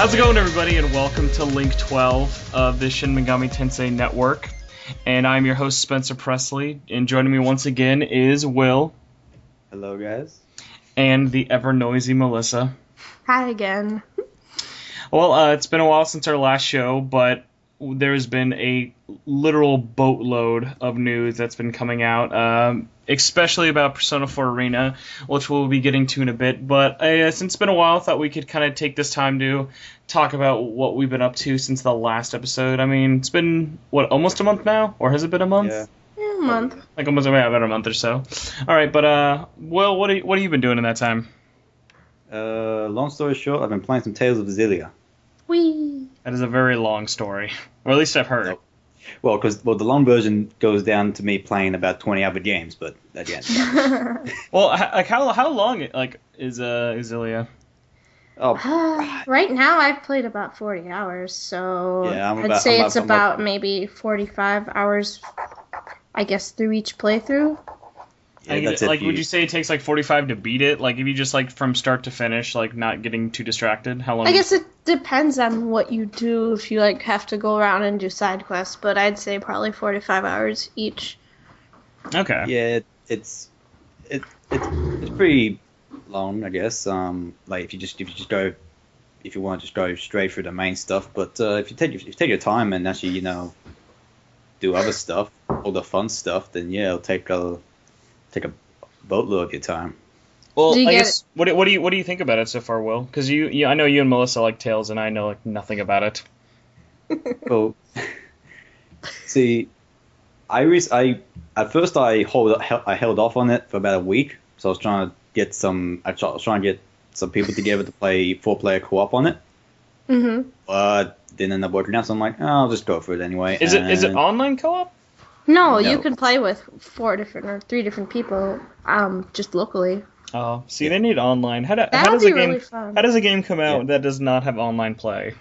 How's it going, everybody, and welcome to Link 12 of the Shin Megami Tensei Network. And I'm your host, Spencer Presley, and joining me once again is Will. Hello, guys. And the ever-noisy Melissa. Hi again. Well, it's been a while since our last show, but there's been a literal boatload of news that's been coming out, especially about Persona 4 Arena, which we'll be getting to in a bit. But since it's been a while, I thought we could kind of take this time to talk about what we've been up to since the last episode. I mean, it's been, almost a month now? Or has it been a month? Yeah, a month. Like almost about a month or so. All right, but Will, what have you been doing in that time? Long story short, I've been playing some Tales of Xillia. Whee! That is a very long story. Or at least I've heard. No. Well, the long version goes down to me playing about 20 other games, but again. Well, how long is Xillia? Oh, right now I've played about 40 hours, so yeah, I'd say it's about maybe 45 hours, I guess, through each playthrough. Yeah, that's it. Would you say it takes 45 to beat it? Like, if you just from start to finish, not getting too distracted, how long? I guess it depends on what you do. If you have to go around and do side quests, but I'd say probably 45 hours each. Okay. Yeah, it's pretty long, I guess. If you want to just go straight through the main stuff, but if you take your time and actually do other stuff, all the fun stuff, then yeah, it'll take a boatload of your time. Well, I guess what do you think about it so far, Will? Because I know you and Melissa like Tales, and I know nothing about it. Well, see, at first I held off on it for about a week, so I was trying to get some people together to play 4-player co-op on it. Mm-hmm. But didn't end up working out, so I'm like, I'll just go for it anyway. Is it online co-op? No, you can play with 3 different people, just locally. Oh, see, they need online. How does a game come out that does not have online play?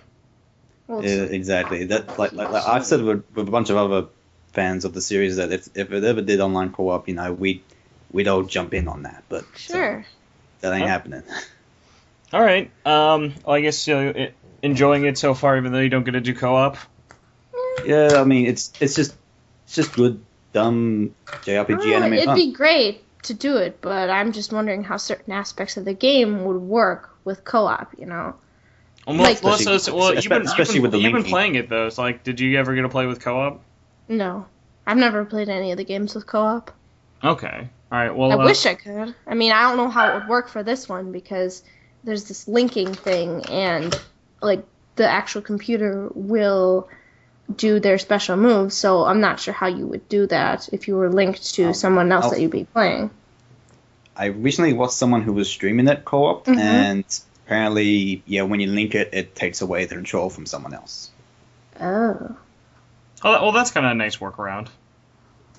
Well, exactly. That I've said with a bunch of other fans of the series that if it ever did online co-op, we'd all jump in on that. But sure, that ain't happening. All right. Well, I guess enjoying it so far, even though you don't get to do co-op. Yeah, I mean it's just good dumb JRPG anime. It'd be great to do it, but I'm just wondering how certain aspects of the game would work with co-op, Well, especially with the you've been playing it though. So did you ever get to play with co-op? No, I've never played any of the games with co-op. Okay, all right. Well, I wish I could. I mean, I don't know how it would work for this one because there's this linking thing, and the actual computer will do their special moves, so I'm not sure how you would do that if you were linked to someone else that you'd be playing. I recently watched someone who was streaming that co-op, and apparently, when you link it, it takes away the control from someone else. Oh. Well, that's kind of a nice workaround.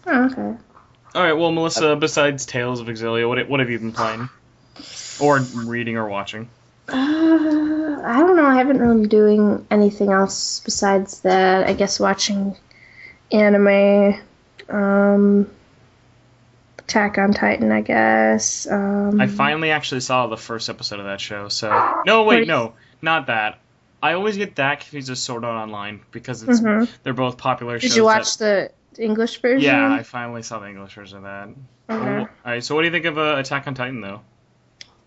Oh, okay. All right, well, Melissa, besides Tales of Xillia, what have you been playing? Or reading or watching? I don't know. I haven't really been doing anything else besides that. I guess watching anime, Attack on Titan, I guess. I finally actually saw the first episode of that show, so... No, not that. I always get that confused with Sword Art Online, because they're both popular shows. Did you watch the English version? Yeah, I finally saw the English version of that. Okay. All right, so what do you think of Attack on Titan, though?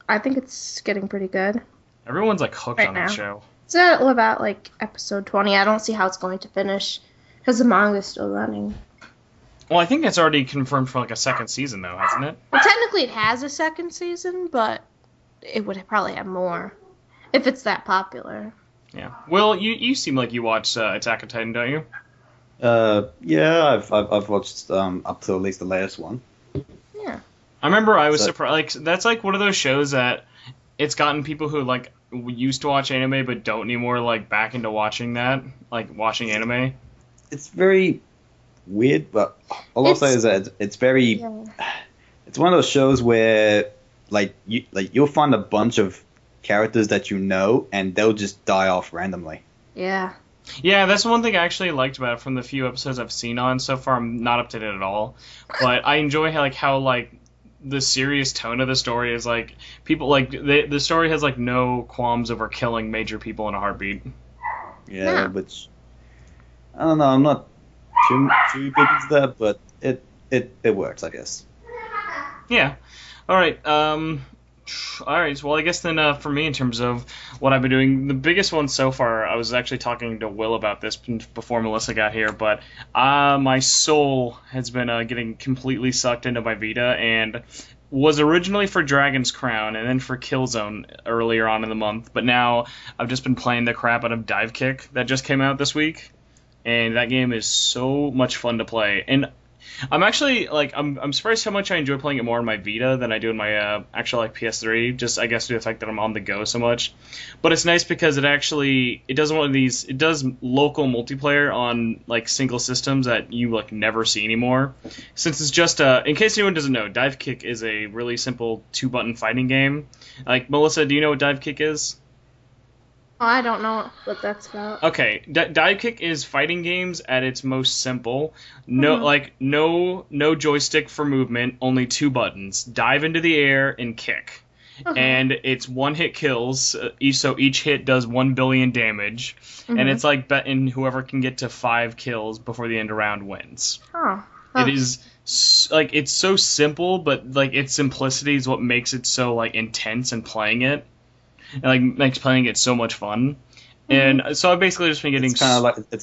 I think it's getting pretty good. Everyone's hooked on that show. It's about episode 20. I don't see how it's going to finish because the manga's still running. Well, I think it's already confirmed for a second season, though, hasn't it? Well, technically it has a second season, but it would probably have more if it's that popular. Yeah. Well, you seem like you watch Attack on Titan, don't you? Yeah, I've watched up to at least the latest one. Yeah. I remember I was surprised. That's one of those shows that it's gotten people who used to watch anime but don't anymore back into watching that, watching anime. It's very weird, but all I'll say is that it's very. Yeah. It's one of those shows where you'll find a bunch of characters that and they'll just die off randomly. Yeah. Yeah, that's one thing I actually liked about it from the few episodes I've seen on so far. I'm not up to date at all, but I enjoy how the serious tone of the story is like people like the story has like no qualms over killing major people in a heartbeat. Yeah, which I don't know. I'm not too big into that, but it works, I guess. Yeah. All right. All right. Well, I guess then for me, in terms of what I've been doing, the biggest one so far, I was actually talking to Will about this before Melissa got here, but my soul has been getting completely sucked into my Vita, and was originally for Dragon's Crown and then for Killzone earlier on in the month, but now I've just been playing the crap out of Dive Kick that just came out this week, and that game is so much fun to play. And I'm actually like I'm surprised how much I enjoy playing it more on my Vita than I do in my actual like PS3. Just I guess due to the fact that I'm on the go so much. But it's nice because it does one of these. It does local multiplayer on like single systems that you like never see anymore. Since it's just in case anyone doesn't know, Dive Kick is a really simple 2-button fighting game. Like Melissa, do you know what Dive Kick is? Oh, I don't know what that's about. Okay, Dive Kick is fighting games at its most simple. No joystick for movement, only 2 buttons. Dive into the air and kick. And it's one-hit kills. So each hit does 1 billion damage, and it's like betting whoever can get to 5 kills before the end of round wins. It is like it's so simple, but like its simplicity is what makes it so like intense and playing it. And like makes playing it so much fun, and so I've basically just been getting. It's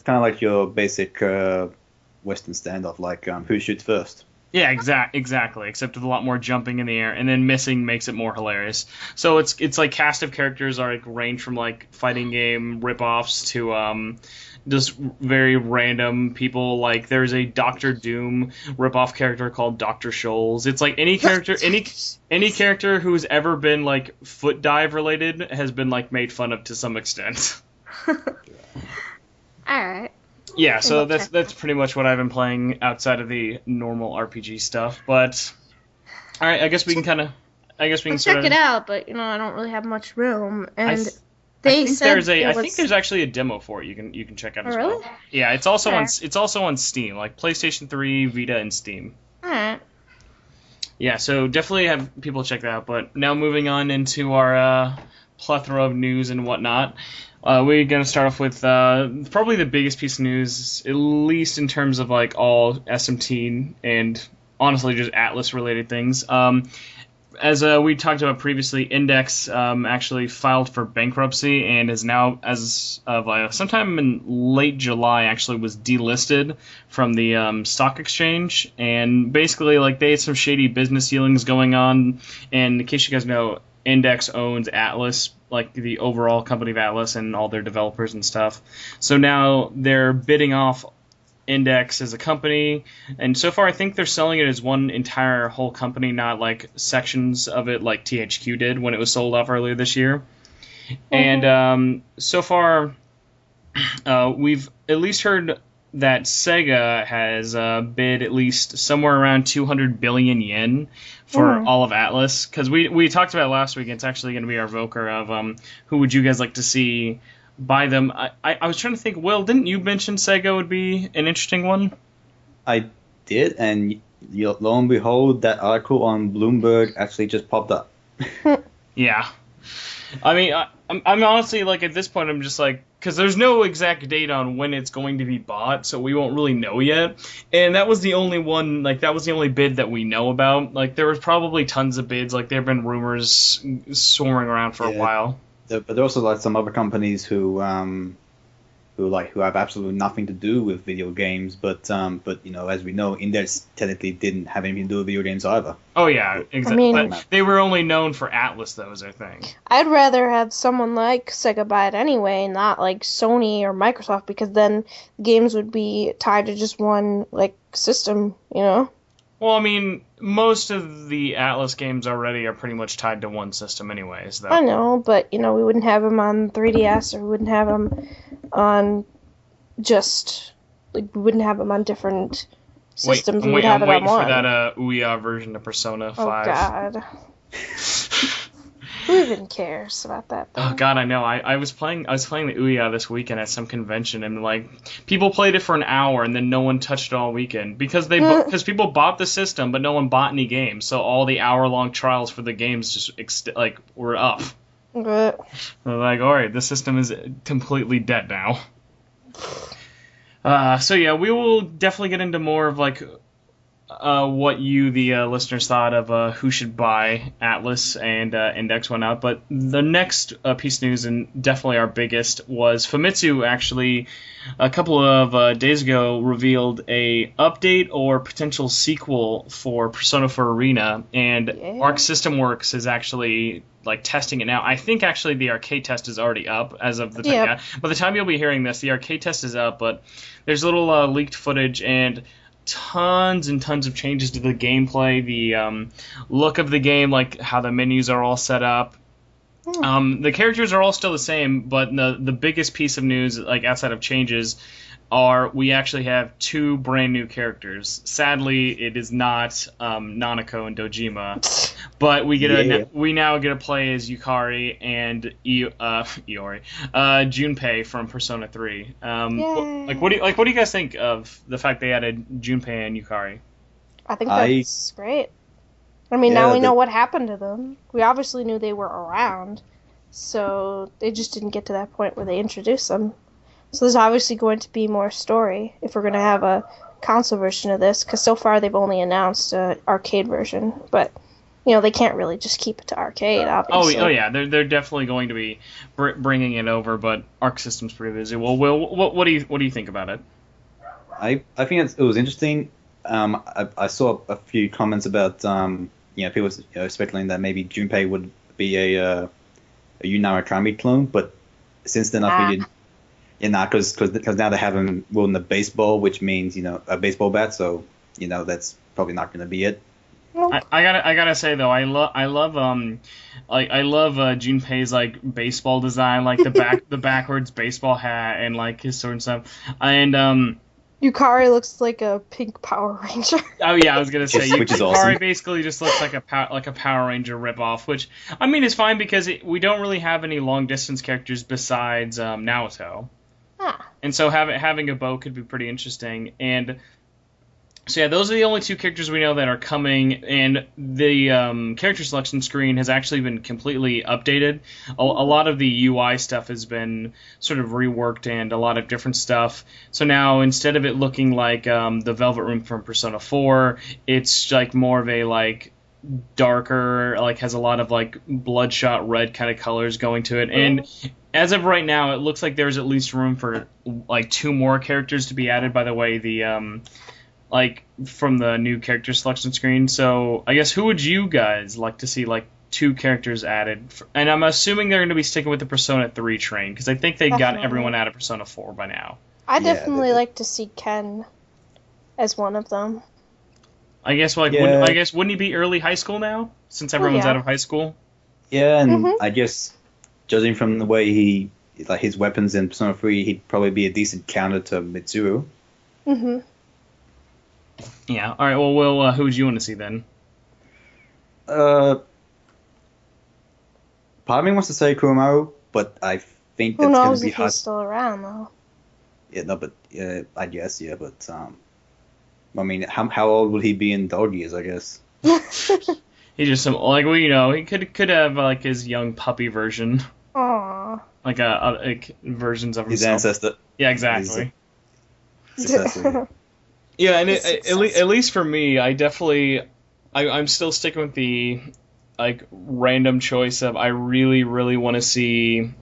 kind of like your basic Western standoff, like who shoots first. Yeah, exactly. Except with a lot more jumping in the air, and then missing makes it more hilarious. So it's like cast of characters are like range from like fighting game ripoffs to just very random people. Like there's a Doctor Doom ripoff character called Dr. Scholes. It's like any character who's ever been like foot dive related has been like made fun of to some extent. All right. Yeah, so that's pretty much what I've been playing outside of the normal RPG stuff. But all right, I guess we can check it out. But I don't really have much room, and I think there's actually a demo for it. You can check out as well. Really? Yeah, it's also on Steam, like PlayStation 3, Vita, and Steam. All right. Yeah, so definitely have people check that out. But now moving on into our plethora of news and whatnot. We're going to start off with probably the biggest piece of news, at least in terms of like all SMT and honestly just Atlas related things. As we talked about previously, Index actually filed for bankruptcy and is now, as of sometime in late July, actually was delisted from the stock exchange. And basically, like they had some shady business dealings going on. And in case you guys know, Index owns Atlas, like the overall company of Atlas and all their developers and stuff. So now they're bidding off Index as a company, and so far I think they're selling it as one entire whole company, not like sections of it like THQ did when it was sold off earlier this year. And so far we've at least heard that Sega has bid at least somewhere around 200 billion yen for all of Atlas, because we talked about it last week. It's actually going to be our voker of who would you guys like to see buy them. I was trying to think, Will, didn't you mention Sega would be an interesting one? I did, and lo and behold, that article on Bloomberg actually just popped up. Yeah. I mean, I'm honestly, like, at this point, I'm just like, because there's no exact date on when it's going to be bought, so we won't really know yet. And that was the only one, like, that was the only bid that we know about. Like, there was probably tons of bids. Like, there have been rumors soaring around for a while. But there are also like some other companies who have absolutely nothing to do with video games, but as we know, Index technically didn't have anything to do with video games either. Oh yeah, exactly. But they were only known for Atlas, though, is their thing. I'd rather have someone like Sega buy it anyway, not like Sony or Microsoft, because then games would be tied to just one like system, Well, I mean, most of the Atlas games already are pretty much tied to one system anyways, though. I know, but, we wouldn't have them on 3DS, or we wouldn't have them on we wouldn't have them on different systems. I'm have waiting it on for that Ouya version of Persona 5. Oh, God. Who even cares about that? Though? Oh God, I know. I was playing the Ouya this weekend at some convention, and like people played it for an hour, and then no one touched it all weekend because because people bought the system, but no one bought any games. So all the hour-long trials for the games just were up. But They're like, all right, the system is completely dead now. So yeah, we will definitely get into more of like what you, the listeners, thought of who should buy Atlas and Index went out. But the next piece of news, and definitely our biggest, was Famitsu actually a couple of days ago revealed a update or potential sequel for Persona 4 Arena, and Arc System Works is actually like testing it now. I think actually the arcade test is already up as of the time. Yeah. By the time you'll be hearing this, the arcade test is up, but there's little leaked footage and tons and tons of changes to the gameplay, the look of the game, like how the menus are all set up. The characters are all still the same, but the biggest piece of news, like outside of changes, are we actually have 2 brand new characters. Sadly, it is not Nanako and Dojima, but we now get to play as Yukari and Iori, Junpei from Persona 3. What do you guys think of the fact they added Junpei and Yukari? I think that's great. I mean, now we know what happened to them. We obviously knew they were around, so they just didn't get to that point where they introduced them. So there's obviously going to be more story if we're going to have a console version of this, because so far they've only announced an arcade version, but they can't really just keep it to arcade, obviously. Oh yeah, they're definitely going to be bringing it over, but Arc System's pretty busy. Well, Will, what do you think about it? I think it was interesting. I saw a few comments about people speculating that maybe Junpei would be a Yu Narukami clone, but since then I figured. Because now they have him wielding a baseball, which means a baseball bat. So that's probably not going to be it. I gotta say though, I love Junpei's like baseball design, like the backwards baseball hat and like his sword and stuff. And Yukari looks like a pink Power Ranger. Oh yeah, I was gonna say which is Yukari awesome. Basically just looks like a Power Ranger ripoff, which I mean is fine because we don't really have any long distance characters besides Naoto. And so having a bow could be pretty interesting. And so yeah, those are the only 2 characters we know that are coming. And the character selection screen has actually been completely updated. A lot of the UI stuff has been sort of reworked and a lot of different stuff. So now instead of it looking like the Velvet Room from Persona 4, it's like more of a like darker, like has a lot of like bloodshot red kind of colors going to it. And as of right now, it looks like there's at least room for like 2 more characters to be added. By the way, the like from the new character selection screen. So I guess who would you guys like to see like 2 characters added? And I'm assuming they're going to be sticking with the Persona 3 train because I think they got everyone out of Persona 4 by now. I definitely like to see Ken as one of them. I guess wouldn't he be early high school now since everyone's out of high school? Yeah, and I guess judging from the way his weapons in Persona 3, he'd probably be a decent counter to Mitsuru. Mm-hmm. Yeah. All right. Well, Will, who would you want to see then? Part of me wants to say Kuromaru, but I think that's going to be hard. Who knows if he's still around though? Yeah, no, but I guess but I mean, how old would he be in dog years? I guess. He's just he could have like his young puppy version. Aww. Like versions of his himself. ancestor. Yeah, exactly. Yeah, and at least for me, I'm still sticking with the like random choice of I really, really want to see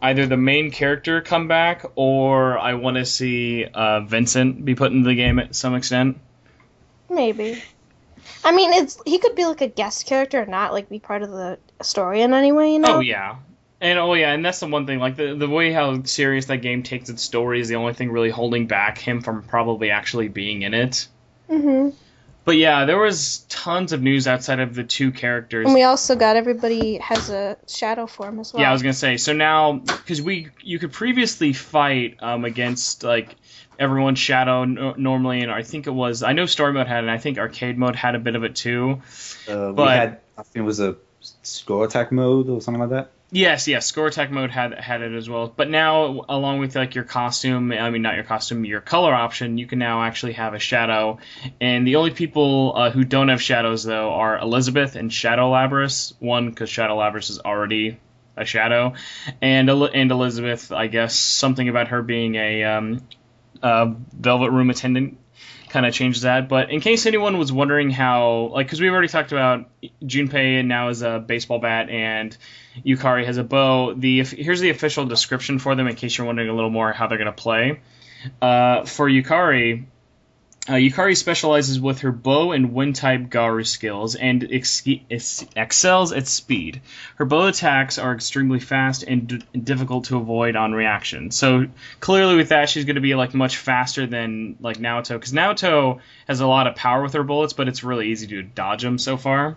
either the main character come back or I want to see Vincent be put into the game at some extent. Maybe. I mean, he could be like a guest character, not like be part of the story in any way, Oh yeah, and that's the one thing. Like the way how serious that game takes its story is the only thing really holding back him from probably actually being in it. Mhm. But yeah, there was tons of news outside of the 2 characters. And we also got everybody has a shadow form as well. Yeah, I was gonna say. So now, because you could previously fight against like everyone's shadow normally, and I know story mode had it, and I think arcade mode had a bit of it too. I think it was a score attack mode or something like that. Yes, score attack mode had it as well. But now, along with like your costume, I mean not your costume, your color option, you can now actually have a shadow. And the only people who don't have shadows though are Elizabeth and Shadow Labrys. One, because Shadow Labrys is already a shadow, and Elizabeth, I guess something about her being a Velvet Room attendant kind of changes that. But in case anyone was wondering how, like, because we've already talked about Junpei now is a baseball bat and Yukari has a bow. Here's the official description for them in case you're wondering a little more how they're going to play. For Yukari, Yukari specializes with her bow and wind-type Garu skills and excels at speed. Her bow attacks are extremely fast and difficult to avoid on reaction. So clearly with that, she's going to be like much faster than like Naoto, because Naoto has a lot of power with her bullets, but it's really easy to dodge them so far.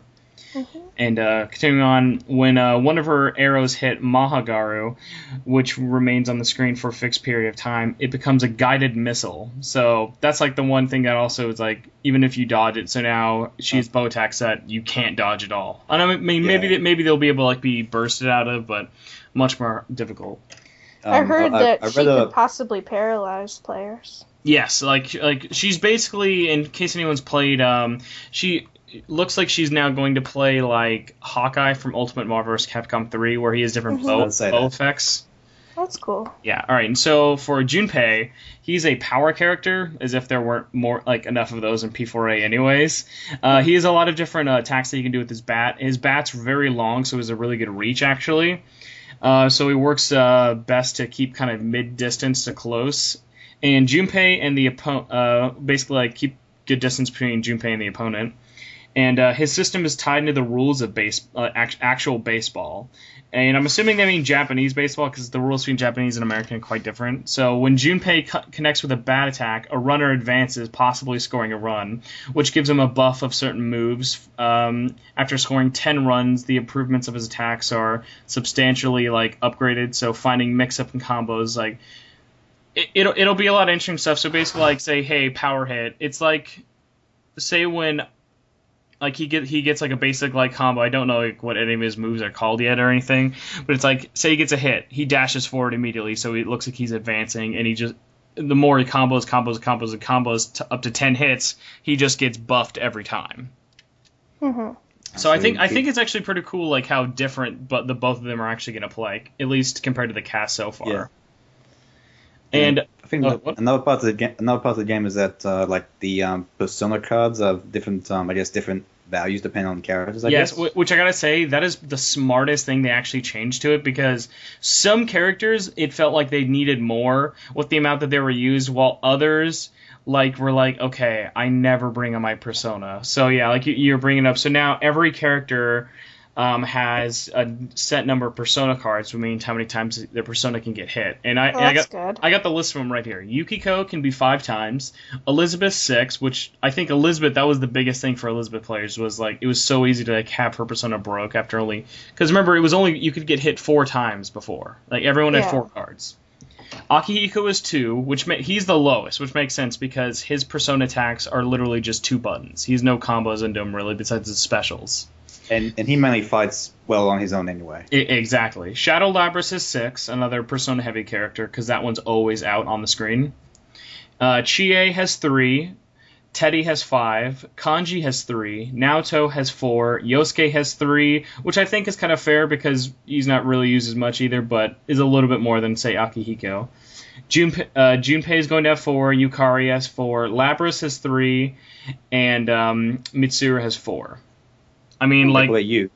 Mm-hmm. And continuing on, when one of her arrows hit Mahagaru, which remains on the screen for a fixed period of time, it becomes a guided missile. So that's like the one thing that also is like, even if you dodge it, so now she's bow attack set, you can't dodge at all. And I mean, maybe they'll be able to like be bursted out of, but much more difficult. I heard that she could possibly paralyze players. Yes, like she's basically, in case anyone's played, she looks like she's now going to play like Hawkeye from Ultimate Marvel vs. Capcom 3, where he has different bow effects. That's cool. Yeah, all right. And so for Junpei, he's a power character, as if there weren't more like enough of those in P4A anyways. He has a lot of different attacks that he can do with his bat. His bat's very long, so he has a really good reach, actually. So he works best to keep kind of mid-distance to close. And Junpei and the opponent, basically like keep good distance between Junpei and the opponent. And his system is tied into the rules of actual baseball. And I'm assuming they mean Japanese baseball, because the rules between Japanese and American are quite different. So when Junpei connects with a bat attack, a runner advances, possibly scoring a run, which gives him a buff of certain moves. After scoring 10 runs, the improvements of his attacks are substantially like upgraded. So finding mix-up and combos, like it'll be a lot of interesting stuff. So basically, like say, hey, power hit. It's like, say when like he gets like a basic like combo. I don't know like what any of his moves are called yet or anything, but it's like, say he gets a hit, he dashes forward immediately, so it looks like he's advancing, and he just, the more he combos up to 10 hits, he just gets buffed every time. Mm-hmm. So I think it's actually pretty cool, like how different but the both of them are actually going to play, at least compared to the cast so far. Yeah. And I think another part of the game is that like the persona cards have different different values depending on the characters. I guess. Which I gotta say, that is the smartest thing they actually changed to it, because some characters it felt like they needed more with the amount that they were used, while others were like, okay, I never bring up my persona. So yeah, like you're bringing up. So now every character has a set number of persona cards, which means how many times their persona can get hit. And I got the list of them right here. Yukiko can be 5 times. Elizabeth 6, which I think Elizabeth, that was the biggest thing for Elizabeth players, was like it was so easy to like have her persona broke after only, because remember it was only, you could get hit 4 times before. Like everyone had 4 cards. Akihiko is 2, which he's the lowest, which makes sense because his persona attacks are literally just 2 buttons. He's no combos into him really besides his specials. And he mainly fights well on his own anyway. Exactly. Shadow Labrys is 6, another persona-heavy character, because that one's always out on the screen. Chie has 3. Teddy has 5. Kanji has 3. Naoto has 4. Yosuke has 3, which I think is kind of fair because he's not really used as much either, but is a little bit more than, say, Akihiko. Junpei is going to have 4. Yukari has 4. Labrys has 3. And Mitsuru has 4. I mean, like, what about you?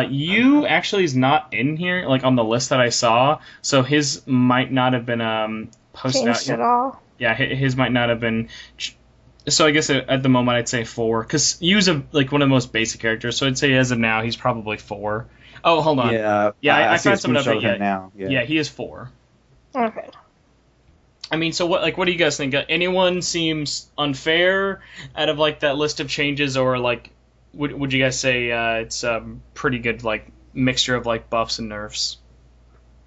You actually is not in here, like on the list that I saw, so his might not have been posted changed out at all. Yeah, his might not have been. So I guess at the moment I'd say 4, because Yu's like one of the most basic characters. So I'd say as of now he's probably 4. Oh, hold on. Yeah, I found something up yet. Now. Yeah, he is 4. Okay. I mean, so what do you guys think? Anyone seems unfair out of like that list of changes, or like? Would you guys say it's a pretty good like mixture of like buffs and nerfs?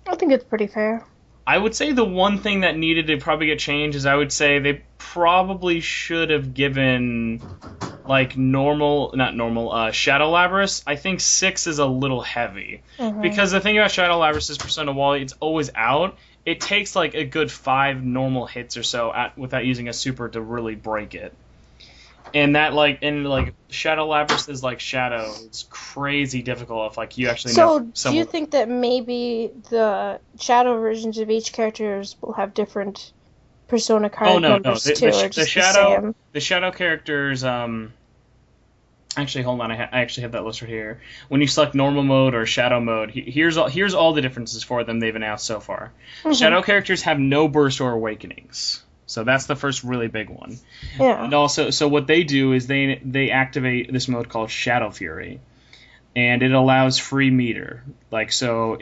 I think it's pretty fair. I would say the one thing that needed to probably get changed is I would say they probably should have given like not normal, Shadow Labrys, I think 6 is a little heavy. Because the thing about Shadow Labrys is Persona, while it's always out, it takes like a good 5 normal hits or so without using a super to really break it. And that Shadow Labrys is like Shadow. It's crazy difficult if like you actually know someone. So do you think that maybe the Shadow versions of each characters will have different Persona card numbers too, or just the Shadow characters. Actually, hold on. I actually have that list right here. When you select normal mode or Shadow mode, here's all the differences for them they've announced so far. Shadow characters have no burst or awakenings, so that's the first really big one. Yeah. And also, so what they do is they activate this mode called Shadow Fury, and it allows free meter. Like so,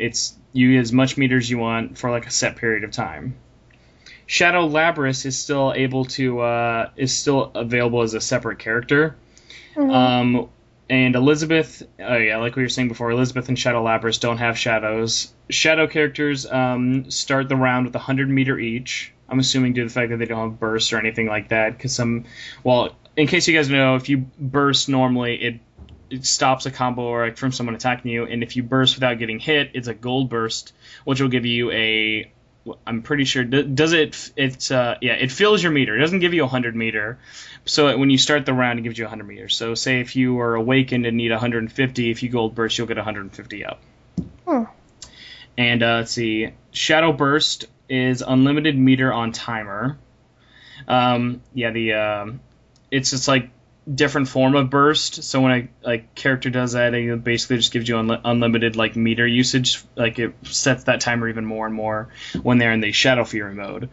you get as much meter as you want for like a set period of time. Shadow Labrys is still available as a separate character. And Elizabeth, like we were saying before, Elizabeth and Shadow Labrys don't have shadows. Shadow characters start the round with 100 meter each. I'm assuming due to the fact that they don't have bursts or anything like that. Because in case you guys know, if you burst normally, it stops a combo or from someone attacking you. And if you burst without getting hit, it's a gold burst, which will give you a... I'm pretty sure it fills your meter. It doesn't give you 100 meter. So when you start the round, it gives you 100 meters. So say if you are awakened and need 150, if you gold burst, you'll get 150 up. And let's see, Shadow Burst is unlimited meter on timer. It's just like different form of burst. So when a character does that, it basically just gives you unlimited like meter usage. Like it sets that timer even more and more when they're in the Shadow Fury mode.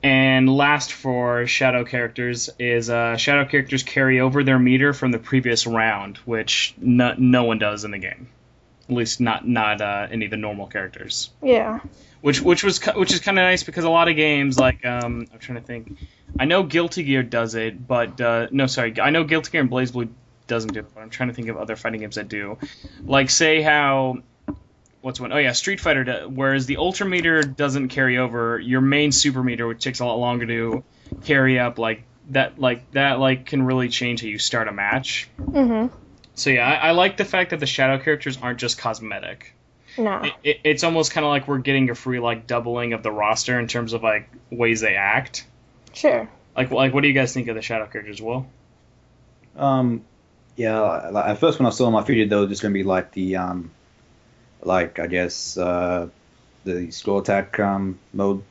And last for Shadow characters is Shadow characters carry over their meter from the previous round, which no one does in the game. At least not any of the normal characters. Yeah. Which is kind of nice because a lot of games like I'm trying to think. I know Guilty Gear does it, but I know Guilty Gear and BlazBlue doesn't do it, but I'm trying to think of other fighting games that do. Like say how what's one? Oh yeah, Street Fighter does, whereas the Ultra meter doesn't carry over, your main super meter, which takes a lot longer to carry up, that can really change how you start a match. So yeah, I like the fact that the Shadow characters aren't just cosmetic. No. It's almost kind of like we're getting a free doubling of the roster in terms of ways they act. Sure. Like what do you guys think of the Shadow characters, Will? Yeah. At first, when I saw them, I figured they were just gonna be like the I guess the scroll attack mode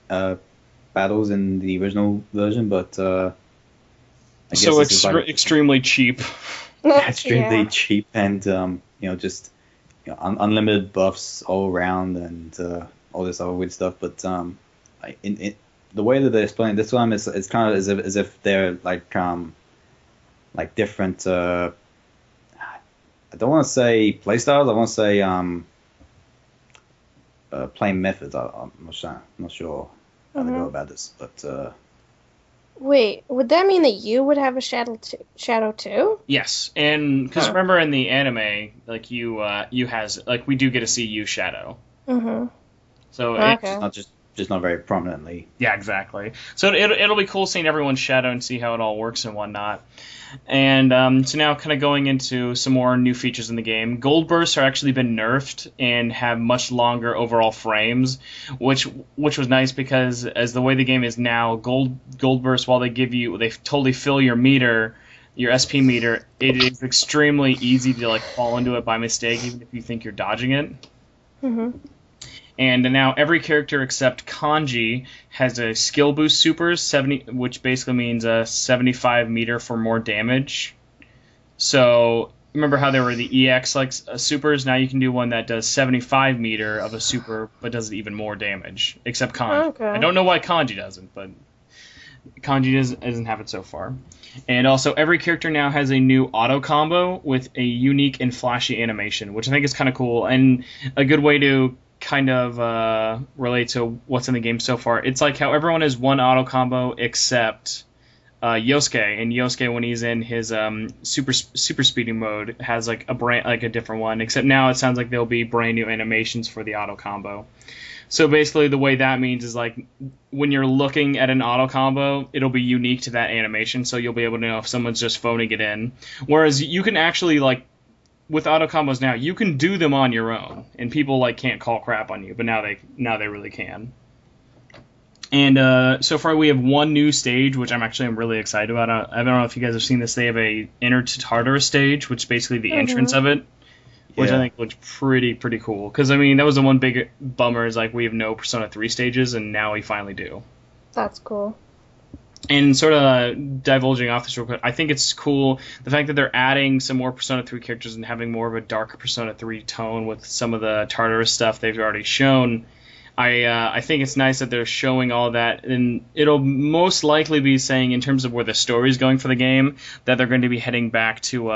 battles in the original version, but I guess so it's extremely cheap. Extremely cheap, and just unlimited buffs all around, and all this other weird stuff. But in the way that they explain it this time, it's kind of as if they're different. I don't want to say playstyles. I want to say playing methods. I'm not sure how to go about this, but. Wait, would that mean that you would have a shadow too? Yes, and because remember in the anime, you we do get to see you Shadow. So okay. It's not just not very prominently. Yeah, exactly. So it'll be cool seeing everyone's Shadow and see how it all works and whatnot. And so now kind of going into some more new features in the game. Gold bursts are actually been nerfed and have much longer overall frames, which was nice because as the way the game is now, gold bursts, while they totally fill your meter, your SP meter, it is extremely easy to fall into it by mistake, even if you think you're dodging it. And now every character except Kanji has a skill boost super, 70, which basically means 75 meter for more damage. So remember how there were the EX supers? Now you can do one that does 75 meter of a super, but does even more damage. Except Kanji. Okay. I don't know why Kanji doesn't, but Kanji doesn't have it so far. And also every character now has a new auto combo with a unique and flashy animation, which I think is kind of cool and a good way to kind of relate to what's in the game so far. It's like how everyone has one auto combo except Yosuke, and Yosuke when he's in his super speeding mode has a different one. Except now it sounds like there'll be brand new animations for the auto combo. So basically, the way that means is like when you're looking at an auto combo, it'll be unique to that animation, so you'll be able to know if someone's just phoning it in. Whereas you can actually like with auto combos now, you can do them on your own, and people like can't call crap on you, but now they really can. And so far we have one new stage, which I'm really excited about. I don't know if you guys have seen this. They have a Enter to Tartarus stage, which is basically the entrance of it, which I think looks pretty cool. Because I mean, that was the one big bummer is like we have no Persona 3 stages, and now we finally do. That's cool. And sort of divulging off this real quick, I think it's cool the fact that they're adding some more Persona 3 characters and having more of a dark Persona 3 tone with some of the Tartarus stuff they've already shown. I think it's nice that they're showing all that, and it'll most likely be saying in terms of where the story's going for the game that they're going to be heading back to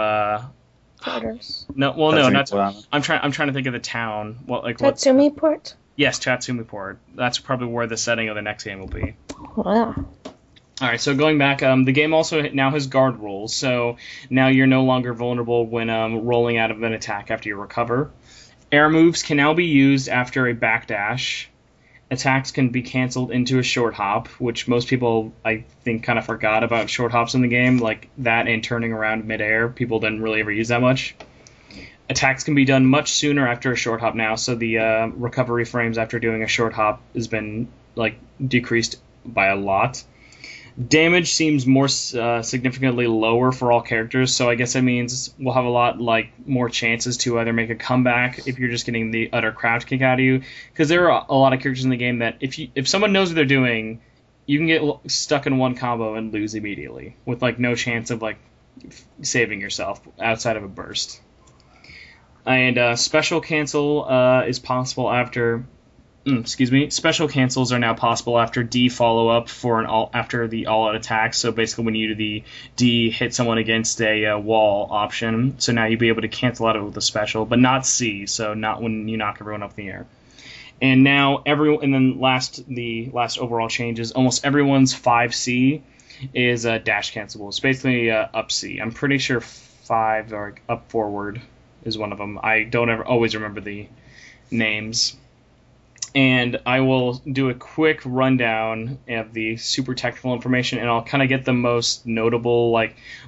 Tartarus. I'm trying to think of the town. Tatsumi Port? Yes, Tatsumi Port. That's probably where the setting of the next game will be. Wow. Alright, so going back, the game also now has guard rules, so now you're no longer vulnerable when rolling out of an attack after you recover. Air moves can now be used after a backdash. Attacks can be cancelled into a short hop, which most people, I think, kind of forgot about short hops in the game, like that and turning around midair. People didn't really ever use that much. Attacks can be done much sooner after a short hop now, so the recovery frames after doing a short hop has been decreased by a lot. Damage seems more significantly lower for all characters, so I guess that means we'll have a lot more chances to either make a comeback if you're just getting the utter crouch kick out of you. Because there are a lot of characters in the game that if someone knows what they're doing, you can get stuck in one combo and lose immediately with no chance of saving yourself outside of a burst. And special cancel is possible after. Special cancels are now possible after D follow up after the all out attack. So basically, when you do the D hit someone against a wall option, so now you'll be able to cancel out with a special, but not C. So not when you knock everyone up in the air. And now the last overall change is almost everyone's 5C is dash cancelable. It's basically up C. I'm pretty sure 5 or up forward is one of them. I don't always remember the names. And I will do a quick rundown of the super technical information, and I'll kind of get the most notable,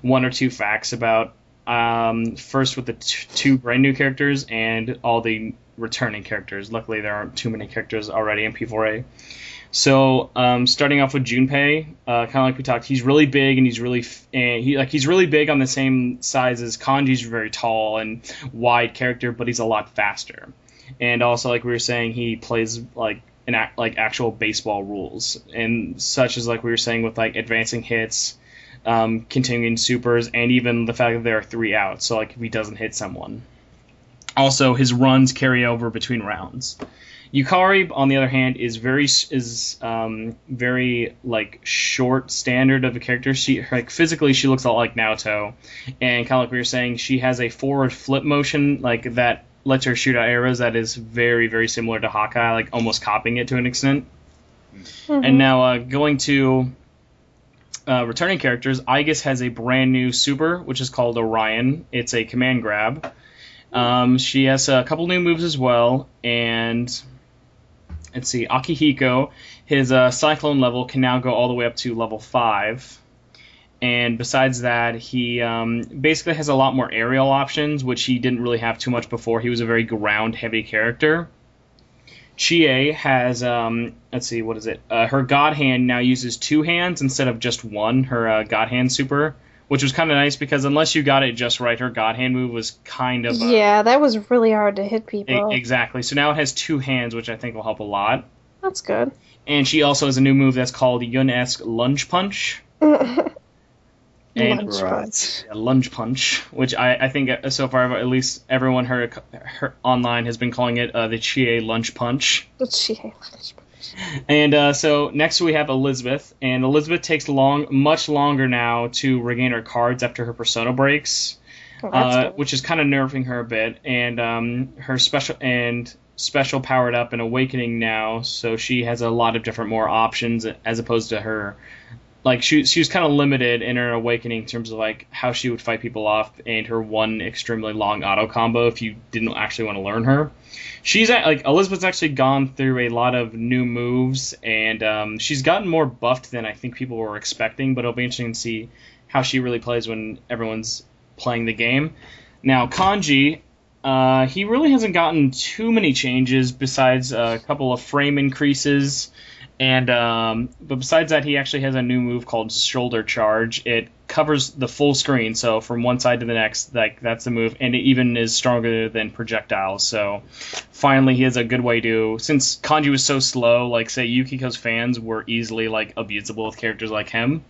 one or two facts about, first with the two brand new characters and all the returning characters. Luckily, there aren't too many characters already in P4A. So, starting off with Junpei, kind of like we talked, he's really big, and he's really big on the same size as Kanji's very tall and wide character, but he's a lot faster. And also, like we were saying, he plays actual baseball rules, and such as we were saying with advancing hits, continuing supers, and even the fact that there are 3 outs. So if he doesn't hit someone, also his runs carry over between rounds. Yukari, on the other hand, is very short standard of a character. She physically she looks a lot like Naoto, and kind of like we were saying, she has a forward flip motion that lets her shoot out arrows that is very, very similar to Hawkeye, almost copying it to an extent. Mm-hmm. And now going to returning characters, Aigis has a brand new super, which is called Orion. It's a command grab. She has a couple new moves as well, and let's see, Akihiko, his Cyclone level can now go all the way up to level 5. And besides that, he basically has a lot more aerial options, which he didn't really have too much before. He was a very ground-heavy character. Chie has, let's see, what is it? Her God Hand now uses 2 hands instead of just 1, her God Hand super, which was kind of nice because unless you got it just right, her God Hand move was kind of... yeah, that was really hard to hit people. Exactly. So now it has 2 hands, which I think will help a lot. That's good. And she also has a new move that's called Yun-esque Lunge Punch. And lunge punch, which I think so far at least everyone her online has been calling it the Chie lunge punch. The Chie lunge punch. And so next we have Elizabeth, and Elizabeth takes much longer now to regain her cards after her persona breaks, which is kind of nerfing her a bit. And her special powered up and awakening now, so she has a lot of different more options as opposed to her like she was kind of limited in her awakening in terms of like how she would fight people off and her one extremely long auto combo if you didn't actually want to learn her. Elizabeth's actually gone through a lot of new moves, and she's gotten more buffed than I think people were expecting, but it'll be interesting to see how she really plays when everyone's playing the game. Now, Kanji, he really hasn't gotten too many changes besides a couple of frame increases, and but besides that, he actually has a new move called Shoulder Charge. It covers the full screen, so from one side to the next, like that's the move, and it even is stronger than projectiles. So finally, he has a good way to. Since Kanji was so slow, like say Yukiko's fans were easily like abusable with characters like him.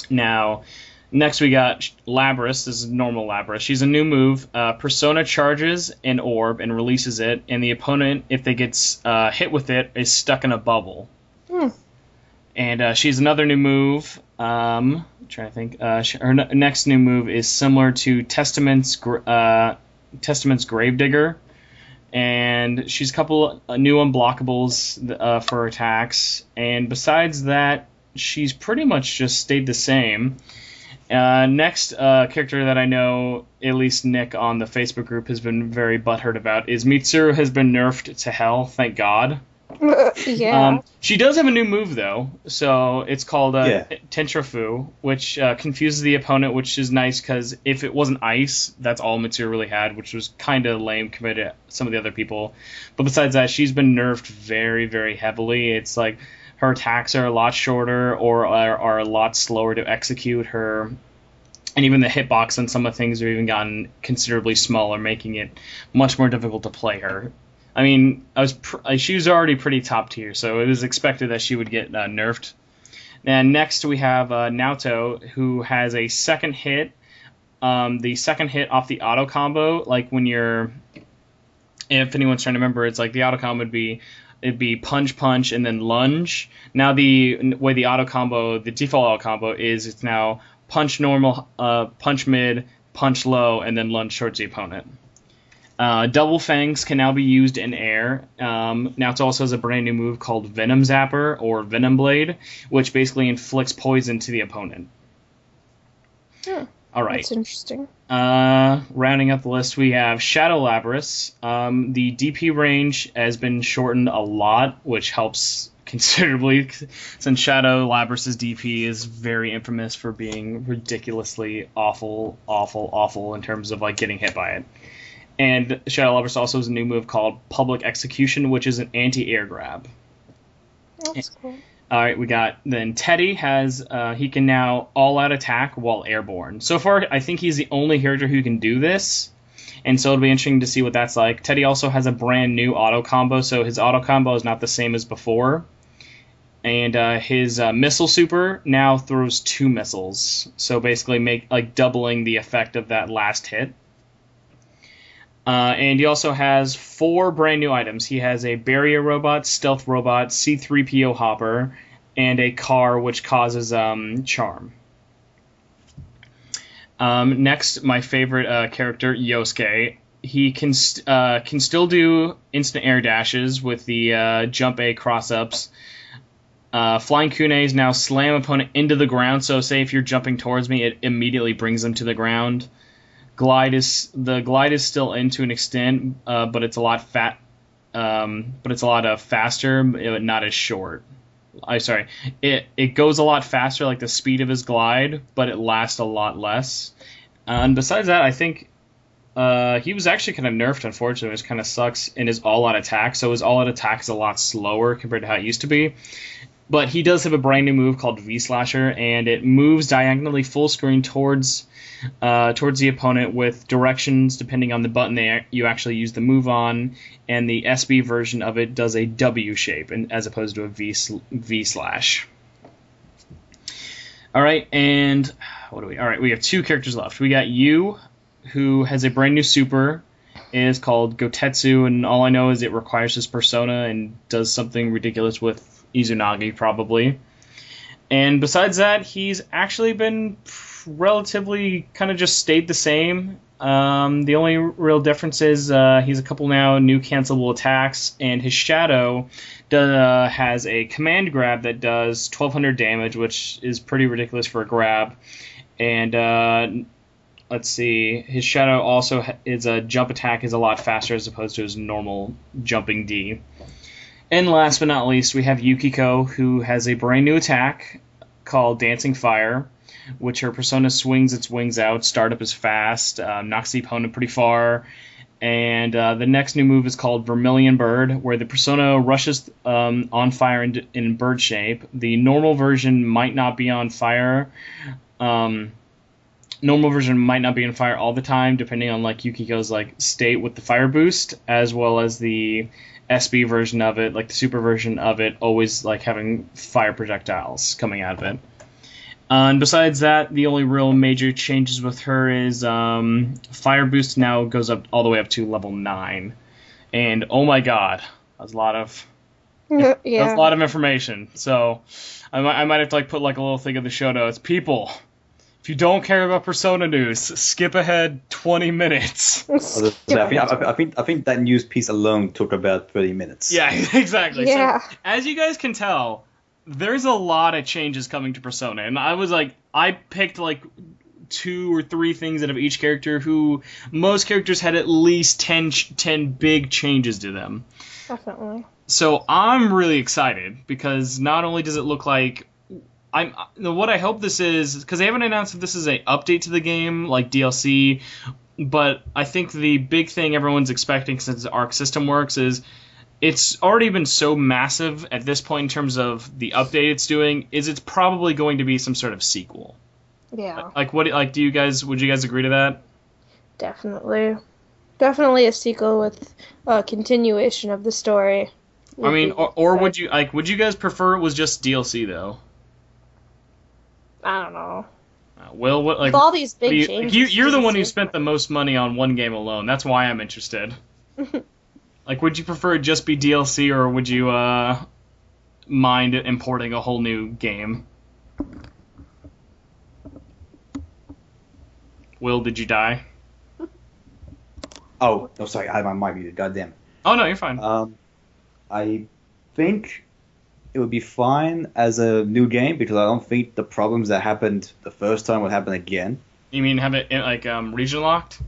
Now, next we got Labris. This is normal Labris. She's a new move. Persona charges an orb and releases it, and the opponent, if they get hit with it, is stuck in a bubble. And she's another new move. I'm trying to think. Her next new move is similar to Testament's Gravedigger, and she's a couple new unblockables for attacks. And besides that, she's pretty much just stayed the same. Next character that I know, at least Nick on the Facebook group has been very butthurt about, is Mitsuru has been nerfed to hell, thank God. Yeah. She does have a new move, though, so it's called Tentrafu, which confuses the opponent, which is nice, because if it wasn't ice, that's all Mitsuru really had, which was kind of lame compared to some of the other people. But besides that, she's been nerfed very, very heavily. It's like her attacks are a lot shorter or are a lot slower to execute her. And even the hitbox on some of the things have even gotten considerably smaller, making it much more difficult to play her. I mean, she was already pretty top tier, so it was expected that she would get nerfed. And next we have Naoto, who has a second hit. The second hit off the auto combo, like when you're... If anyone's trying to remember, it's like the auto combo it'd be punch, punch, and then lunge. Now the way the auto combo, the default auto combo is, it's now punch normal, punch mid, punch low, and then lunge towards the opponent. Double Fangs can now be used in air. Naoto also has a brand new move called Venom Zapper or Venom Blade, which basically inflicts poison to the opponent. All right. That's interesting. Rounding up the list, we have Shadow Labris. The DP range has been shortened a lot, which helps considerably, since Shadow Labris's DP is very infamous for being ridiculously awful in terms of like getting hit by it. And Shadow Labris also has a new move called Public Execution, which is an anti-air grab. That's cool. All right, we got then Teddy has he can now all-out attack while airborne. So far, I think he's the only character who can do this, and so it'll be interesting to see what that's like. Teddy also has a brand new auto combo, so his auto combo is not the same as before, and his missile super now throws 2 missiles, so basically doubling the effect of that last hit. And he also has 4 brand new items. He has a barrier robot, stealth robot, C-3PO hopper, and a car which causes charm. Next, my favorite character, Yosuke. He can still do instant air dashes with the jump A cross-ups. Flying Kunes now slam opponent into the ground, so say if you're jumping towards me, it immediately brings them to the ground. The glide is still in to an extent, but it's a lot faster, but not as short. It goes a lot faster, like the speed of his glide, but it lasts a lot less. And besides that, I think he was actually kind of nerfed, unfortunately, which kind of sucks in his all-out attack. So his all-out attack is a lot slower compared to how it used to be. But he does have a brand new move called V-Slasher, and it moves diagonally full screen towards the opponent with directions depending on the button you actually use the move on, and the SB version of it does a W shape as opposed to a V slash. All right, and All right, we have 2 characters left. We got Yu, who has a brand new super. It is called Gotetsu, and all I know is it requires his persona and does something ridiculous with Izunagi, probably. And besides that, he's actually been relatively kind of just stayed the same. The only real difference is he's a couple now new cancelable attacks, and his shadow has a command grab that does 1200 damage, which is pretty ridiculous for a grab. And let's see, his shadow also is a jump attack is a lot faster as opposed to his normal jumping D. And last but not least, we have Yukiko, who has a brand new attack called Dancing Fire, which her persona swings its wings out. Startup is fast, knocks the opponent pretty far. And the next new move is called Vermilion Bird, where the persona rushes on fire in bird shape. The normal version might not be on fire. Normal version might not be on fire all the time, depending on like Yukiko's like state with the fire boost, as well as the SB version of it, like the super version of it, always like having fire projectiles coming out of it. And besides that, the only real major changes with her is fire boost now goes up all the way up to level 9. And oh my god, that's a lot of that's a lot of information. So I might have to like put like a little thing in the show notes. People, if you don't care about Persona news, skip ahead 20 minutes. I think that news piece alone took about 30 minutes. Yeah, exactly. Yeah. So, as you guys can tell, there's a lot of changes coming to Persona, and I picked like 2 or 3 things out of each character, who most characters had at least 10 big changes to them. Definitely. So I'm really excited, because not only does it look like what I hope this is, because they haven't announced if this is an update to the game, like DLC, but I think the big thing everyone's expecting, since the Arc system works, is it's already been so massive at this point in terms of the update it's doing, is it's probably going to be some sort of sequel. Yeah. Would you guys agree to that? Definitely. Definitely a sequel with a continuation of the story. I mean, or would you guys prefer it was just DLC though? I don't know. Will, what like with all these big changes? You're the one who spent the most money on one game alone. That's why I'm interested. Like, would you prefer it just be DLC, or would you mind importing a whole new game? Will, did you die? Oh, sorry, I had my mic muted. Goddamn. Oh no, you're fine. I think it would be fine as a new game, because I don't think the problems that happened the first time would happen again. You mean have it like region locked?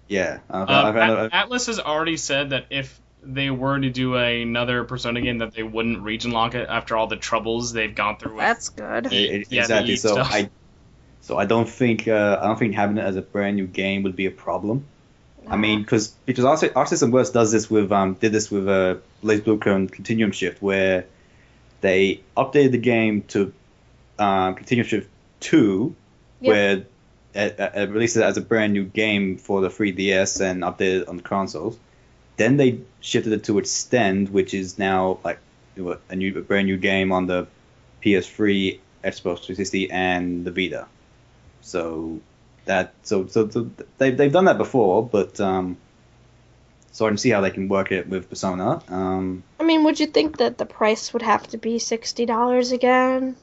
Yeah. Atlas has already said that if they were to do another Persona game, that they wouldn't region lock it after all the troubles they've gone through. That's good. Exactly. So I don't think having it as a brand new game would be a problem. I mean, because Arc System Works did this with Blaze Blue Clone Continuum Shift, where they updated the game to Continuum Shift 2, where it released it as a brand new game for the 3DS and updated it on the consoles. Then they shifted it to Extend, which is now like a brand new game on the PS3, Xbox 360, and the Vita. So they've done that before, but so I can see how they can work it with Persona. I mean, would you think that the price would have to be $60 again?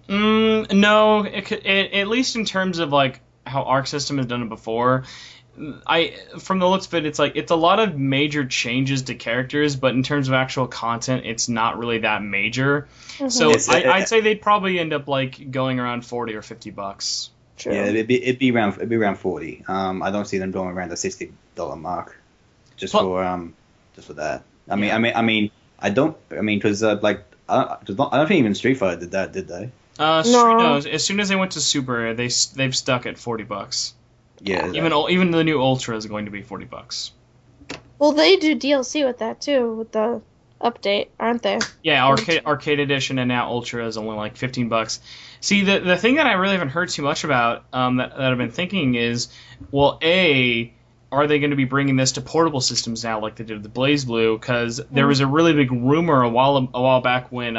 No, at least in terms of like how Arc System has done it before. From the looks of it, it's a lot of major changes to characters, but in terms of actual content, it's not really that major. Mm-hmm. So I'd say they'd probably end up like going around $40 or $50. True. Yeah, it'd be around 40. I don't see them going around the $60 mark, just for that. I don't think even Street Fighter did that, did they? No. As soon as they went to Super, they've stuck at $40. Yeah. Even the new Ultra is going to be $40. Well, they do DLC with that too, with the update, aren't they? Yeah, arcade edition, and now Ultra is only like $15. See, the thing that I really haven't heard too much about that I've been thinking is, well, are they going to be bringing this to portable systems now, like they did with the Blaze Blue? Because there was a really big rumor a while back when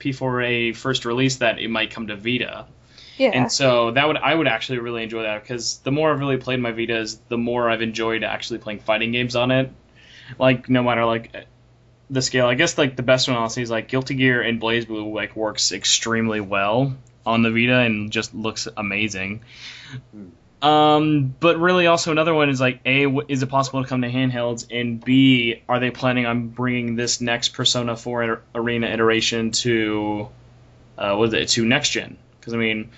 P4A first released that it might come to Vita. Yeah. And so I would actually really enjoy that, because the more I've really played my Vitas, the more I've enjoyed actually playing fighting games on it. Like, no matter like the scale, I guess like the best one I'll see is like Guilty Gear and Blaze Blue like works extremely well on the Vita and just looks amazing. But really, also another one is like, A, is it possible to come to handhelds, and B, are they planning on bringing this next Persona 4 Arena iteration to, to next gen? Because I mean,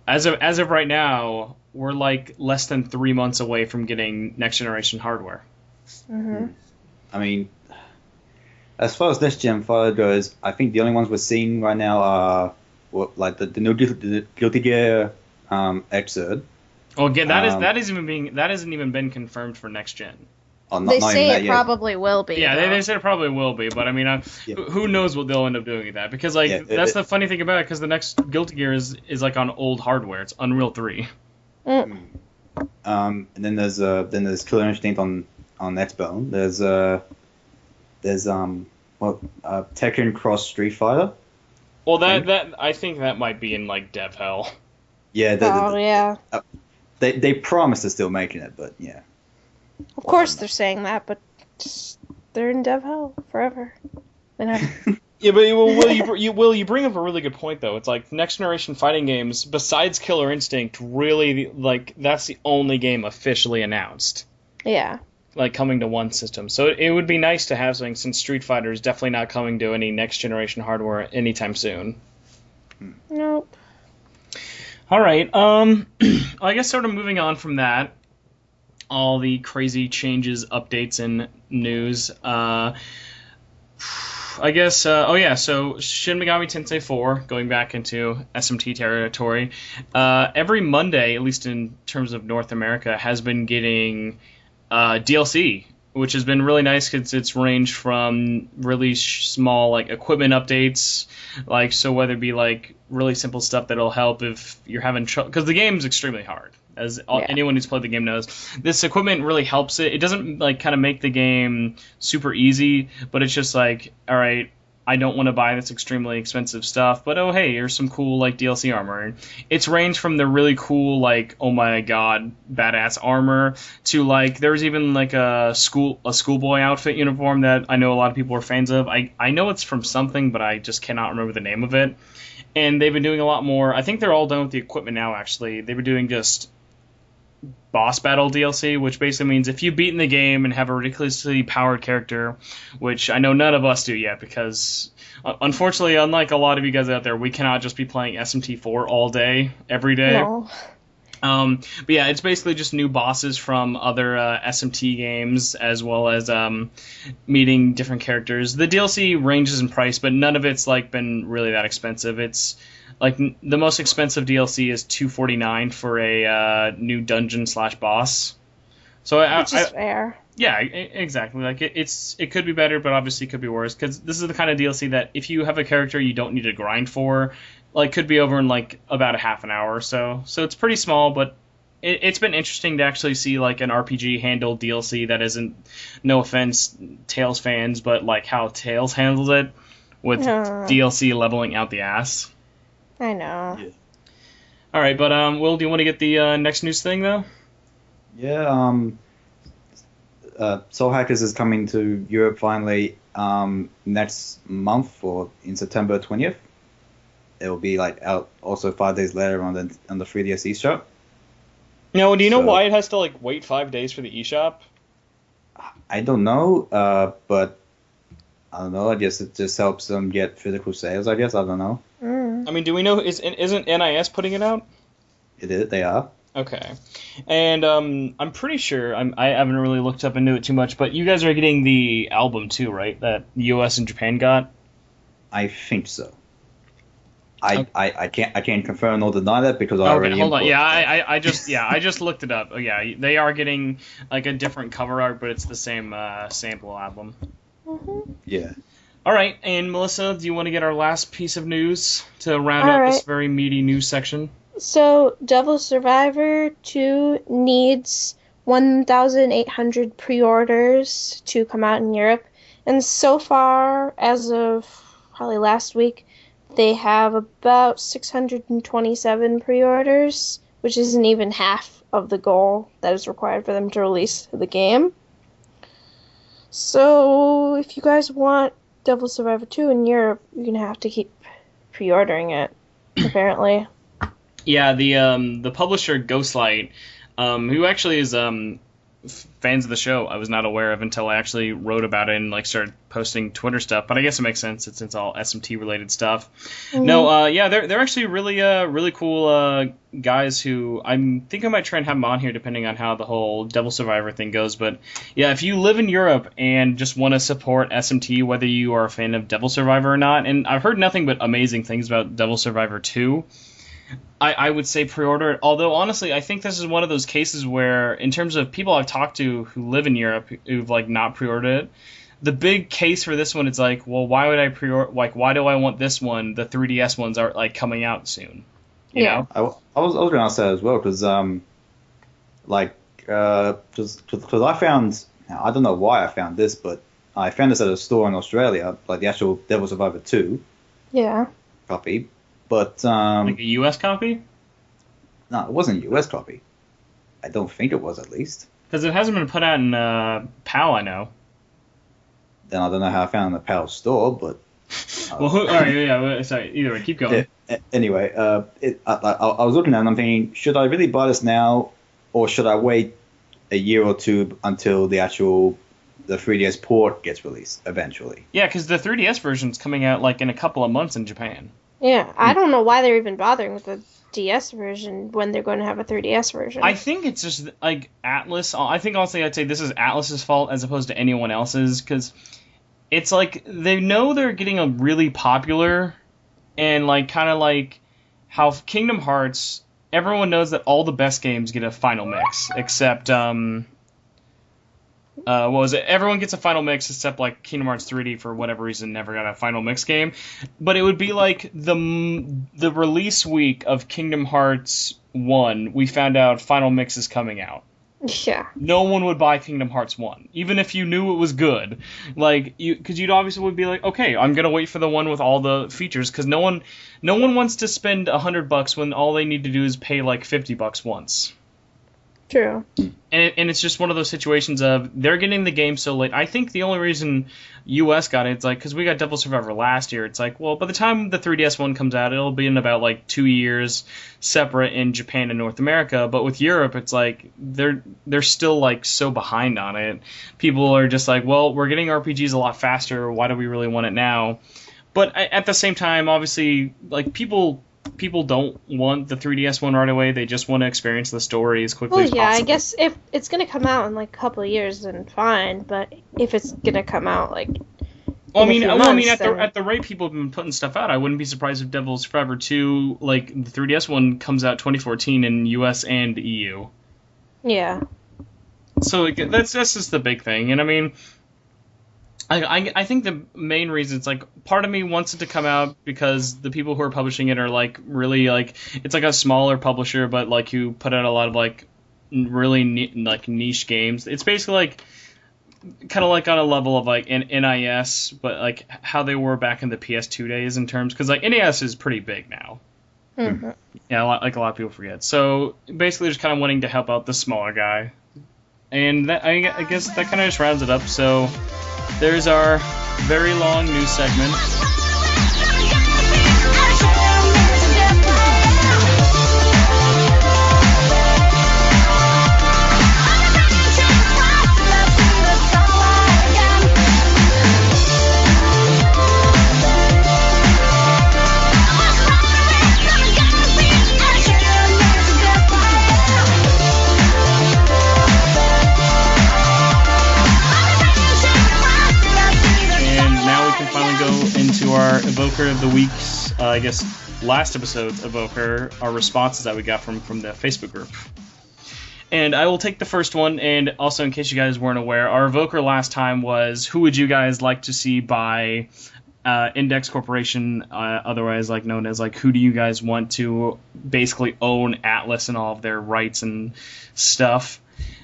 as of right now, we're like less than 3 months away from getting next generation hardware. Mm-hmm. I mean, as far as next gen fire goes, I think the only ones we're seeing right now are like the new Guilty Gear Xrd. Well, again, that hasn't even been confirmed for next gen. They say it probably will be. Yeah, they said it probably will be, but I mean, who knows what they'll end up doing with that? Because that's the funny thing about it. Because the next Guilty Gear is like on old hardware. It's Unreal 3. Mm. And then there's Killer Instinct on Xbone. There's Tekken Cross Street Fighter. Well, that I think that might be in like dev hell. Yeah. Yeah. They promise they're still making it, but yeah. Of course they're saying that, but they're in dev hell forever. Yeah, but you bring up a really good point though. It's like next generation fighting games, besides Killer Instinct, really like that's the only game officially announced. Yeah. Like coming to one system. So it would be nice to have something, since Street Fighter is definitely not coming to any next generation hardware anytime soon. Nope. All right. I guess sort of moving on from that, all the crazy changes, updates, and news. I guess. So Shin Megami Tensei 4, going back into SMT territory. Every Monday, at least in terms of North America, has been getting DLC, which has been really nice because it's ranged from really small like equipment updates, like so whether it be like really simple stuff that'll help if you're having trouble, because the game's extremely hard, as anyone who's played the game knows. This equipment really helps it. It doesn't like kind of make the game super easy, but it's just like, all right, I don't want to buy this extremely expensive stuff, but oh hey, here's some cool like DLC armor. And it's ranged from the really cool like, oh my god, badass armor to like there's even like a schoolboy outfit uniform that I know a lot of people are fans of. I know it's from something, but I just cannot remember the name of it. And they've been doing a lot more. I think they're all done with the equipment now, actually. They've been doing just boss battle DLC, which basically means if you've beaten the game and have a ridiculously powered character, which I know none of us do yet, because unfortunately, unlike a lot of you guys out there, we cannot just be playing SMT4 all day, every day. No. But yeah, it's basically just new bosses from other SMT games, as well as meeting different characters. The DLC ranges in price, but none of it's like been really that expensive. It's like the most expensive DLC is $249 for a new dungeon / boss. So which is fair. Yeah, exactly. Like it could be better, but obviously it could be worse, because this is the kind of DLC that if you have a character you don't need to grind for, like could be over in like about a half an hour or so. So it's pretty small, but it's been interesting to actually see like an RPG handled DLC that isn't, no offense, Tales fans, but like how Tales handles it with DLC leveling out the ass. I know. Yeah. All right, but Will, do you want to get the next news thing though? Yeah. Soul Hackers is coming to Europe finally next month, or in September 20th. It will be like out also 5 days later on the 3DS eShop. Now, do you know why it has to like wait 5 days for the eShop? I don't know, but I don't know. I guess it just helps them get physical sales. I guess I don't know. I mean, do we know? Isn't NIS putting it out? It is. They are. Okay, and I'm pretty sure I haven't really looked up into it too much, but you guys are getting the album too, right? That the US and Japan got. I think so. I can't confirm nor deny that because I already. Hold on. Yeah, I just looked it up. Oh yeah, they are getting like a different cover art, but it's the same sample album. Mm-hmm. Yeah. All right, and Melissa, do you want to get our last piece of news to round out this very meaty news section? So, Devil Survivor 2 needs 1,800 pre-orders to come out in Europe, and so far, as of probably last week, they have about 627 pre-orders, which isn't even half of the goal that is required for them to release the game. So, if you guys want Devil Survivor 2 in Europe, you're going to have to keep pre-ordering it, apparently. Yeah, the publisher Ghostlight who actually is fans of the show. I was not aware of until I actually wrote about it and like started posting Twitter stuff. But I guess it makes sense since it's all SMT related stuff. Mhm. No, yeah, they're actually really cool guys who I think I might try and have them on here depending on how the whole Devil Survivor thing goes. But yeah, if you live in Europe and just want to support SMT, whether you are a fan of Devil Survivor or not, and I've heard nothing but amazing things about Devil Survivor 2. I would say pre-order it, although honestly, I think this is one of those cases where, in terms of people I've talked to who live in Europe who've like not pre-ordered it, the big case for this one is like, well, why would I pre-order? Like, why do I want this one? The 3DS ones are like coming out soon. You know? I was going to ask that as well because because I found, I don't know why I found this, but I found this at a store in Australia, like the actual Devil Survivor 2 Yeah. copy. But Like a US copy? no, it wasn't a US copy. I don't think it was, at least. Because it hasn't been put out in PAL, I know. Then I don't know how I found it in the PAL store, but Well, all right, yeah, sorry. Either way, keep going. anyway, I was looking at it and I'm thinking, should I really buy this now, or should I wait a year or two until the 3DS port gets released eventually? Yeah, because the 3DS version's coming out like in a couple of months in Japan. Yeah, I don't know why they're even bothering with the DS version when they're going to have a 3DS version. I think it's just like Atlas. I think honestly, I'd say this is Atlas's fault as opposed to anyone else's, because it's like they know they're getting a really popular, and like kind of like how Kingdom Hearts. Everyone knows that all the best games get a final mix, except what was it? Everyone gets a final mix except like Kingdom Hearts 3D for whatever reason never got a final mix game. But it would be like the release week of Kingdom Hearts 1, we found out final mix is coming out. Yeah. No one would buy Kingdom Hearts 1, even if you knew it was good. Like because you'd obviously would be like, okay, I'm gonna wait for the one with all the features, because no one wants to spend $100 when all they need to do is pay like $50 once. True. And it's just one of those situations of they're getting the game so late. I think the only reason US got it, it's like, because we got Devil Survivor last year, it's like, well, by the time the 3DS one comes out, it'll be in about like 2 years separate in Japan and North America. But with Europe, it's like they're still like so behind on it. People are just like, well, we're getting RPGs a lot faster. Why do we really want it now? But at the same time, obviously, like people don't want the 3DS one right away. They just want to experience the story as quickly as possible. I guess if it's going to come out in like a couple of years, then fine. But if it's going to come out like at the rate people have been putting stuff out, I wouldn't be surprised if Devil Survivor 2, like the 3DS one, comes out 2014 in US and EU. Yeah. So like, that's just the big thing. And I mean, I think the main reason, it's like part of me wants it to come out because the people who are publishing it are like really like, it's like a smaller publisher, but like who put out a lot of like really like niche games. It's basically like kind of like on a level of like an NIS, but like how they were back in the PS2 days in terms, because like NES is pretty big now. Mm-hmm. Yeah, like a lot of people forget. So basically, just kind of wanting to help out the smaller guy, and that I guess that kind of just rounds it up. So there's our very long news segment. Our Evoker of the Week's, I guess, last episode's Evoker, our responses that we got from the Facebook group. And I will take the first one, and also in case you guys weren't aware, our Evoker last time was, who would you guys like to see buy Index Corporation, otherwise like known as like, who do you guys want to basically own Atlas and all of their rights and stuff?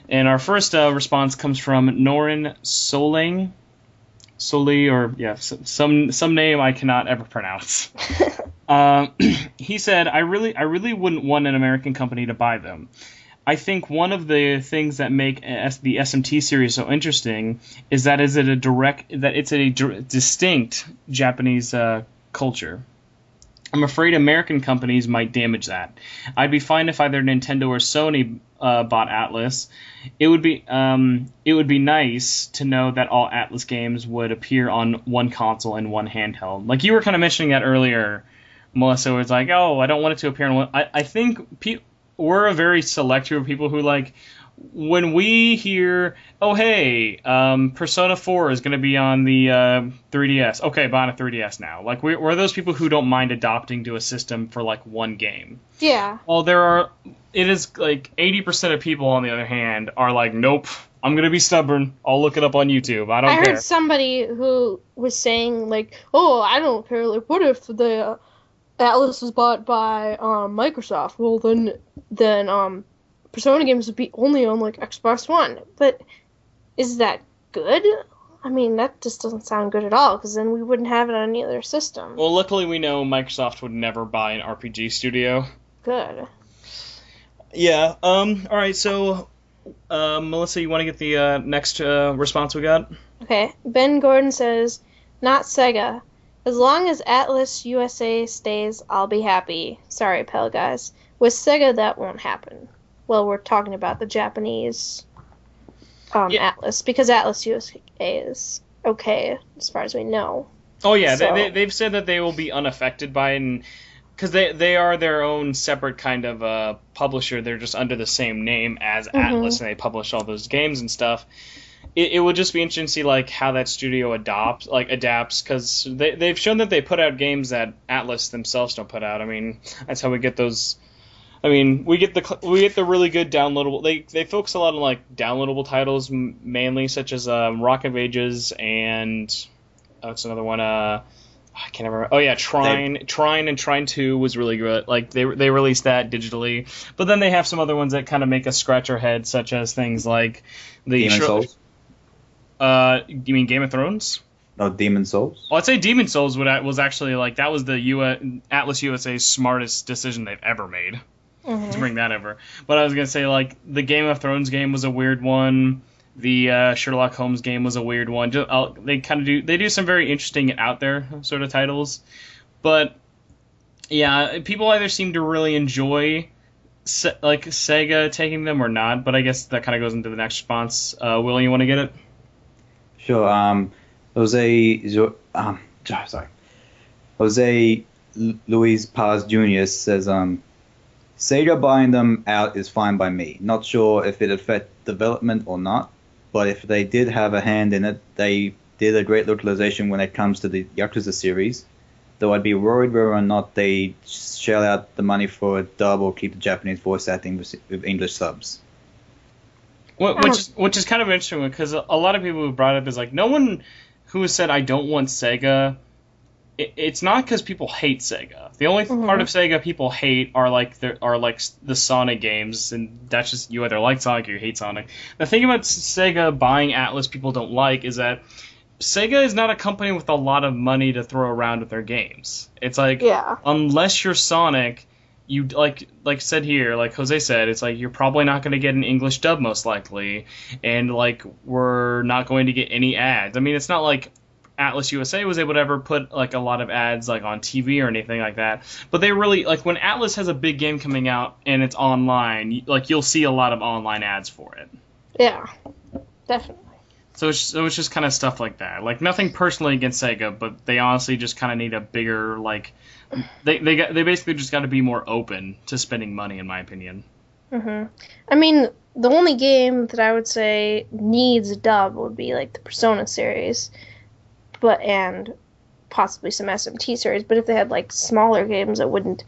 And our first response comes from Norin Soling. Soli, or yeah, some name I cannot ever pronounce. He said, I really wouldn't want an American company to buy them. I think one of the things that make the SMT series so interesting is that it's a distinct Japanese culture. I'm afraid American companies might damage that. I'd be fine if either Nintendo or Sony bought Atlas. It would be nice to know that all Atlas games would appear on one console and one handheld. Like you were kind of mentioning that earlier, Melissa, was like, oh, I don't want it to appear on one. I think we're a very select group of people who like when we hear, oh hey, Persona 4 is going to be on the 3DS. Okay, buy on a 3DS now. Like we're those people who don't mind adopting to a system for like one game. Yeah. Well, it is like 80% of people on the other hand are like, nope, I'm going to be stubborn. I'll look it up on YouTube. I don't care. I heard somebody who was saying like, oh, I don't care. Like, what if the Atlas was bought by Microsoft? Well, then Persona games would be only on like Xbox One. But is that good? I mean, that just doesn't sound good at all, because then we wouldn't have it on any other system. Well, luckily we know Microsoft would never buy an RPG studio. Good. Yeah. All right. So, Melissa, you want to get the next response we got? Okay. Ben Gordon says, "Not Sega. As long as Atlas USA stays, I'll be happy. Sorry, Pell guys. With Sega, that won't happen." Well, we're talking about the Japanese Atlas, because Atlas USA is okay, as far as we know. Oh, yeah. So. They've said that they will be unaffected by it, and because they are their own separate kind of publisher. They're just under the same name as Atlas, and they publish all those games and stuff. It would just be interesting to see like how that studio adapts, because they've shown that they put out games that Atlas themselves don't put out. I mean, that's how we get those. I mean, we get the really good downloadable. They focus a lot on like downloadable titles mainly, such as Rock of Ages and it's another one. I can't remember. Oh yeah, Trine and Trine 2 was really good. Like they released that digitally, but then they have some other ones that kind of make us scratch our heads, such as things like the Demon Souls. You mean Game of Thrones? No, Demon Souls. Well, I'd say Demon Souls was actually like that was the Atlas USA's smartest decision they've ever made. To bring that over. But I was gonna say like the Game of Thrones game was a weird one. The Sherlock Holmes game was a weird one. They do some very interesting and out there sort of titles. But yeah, people either seem to really enjoy like Sega taking them or not. But I guess that kind of goes into the next response. Will, you want to get it? Sure. Jose Luis Paz Jr. says, Sega buying them out is fine by me. Not sure if it affect development or not, but if they did have a hand in it, they did a great localization when it comes to the Yakuza series. Though I'd be worried whether or not they shell out the money for a dub or keep the Japanese voice acting with English subs. Which is kind of interesting, because a lot of people who brought it up is like, no one who has said I don't want Sega. It's not because people hate Sega. The only part of Sega people hate are like the Sonic games, and that's just you either like Sonic or you hate Sonic. The thing about Sega buying Atlas people don't like is that Sega is not a company with a lot of money to throw around with their games. It's like unless you're Sonic, you like said here, like Jose said, it's like you're probably not going to get an English dub most likely, and like we're not going to get any ads. I mean, it's not like Atlas USA was able to ever put like a lot of ads like on TV or anything like that. But they really like when Atlas has a big game coming out and it's online, like you'll see a lot of online ads for it. Yeah, definitely. So it's just kind of stuff like that. Like nothing personally against Sega, but they honestly just kind of need a bigger like they basically just got to be more open to spending money, in my opinion. I mean, the only game that I would say needs a dub would be like the Persona series. And possibly some SMT series, but if they had like smaller games that wouldn't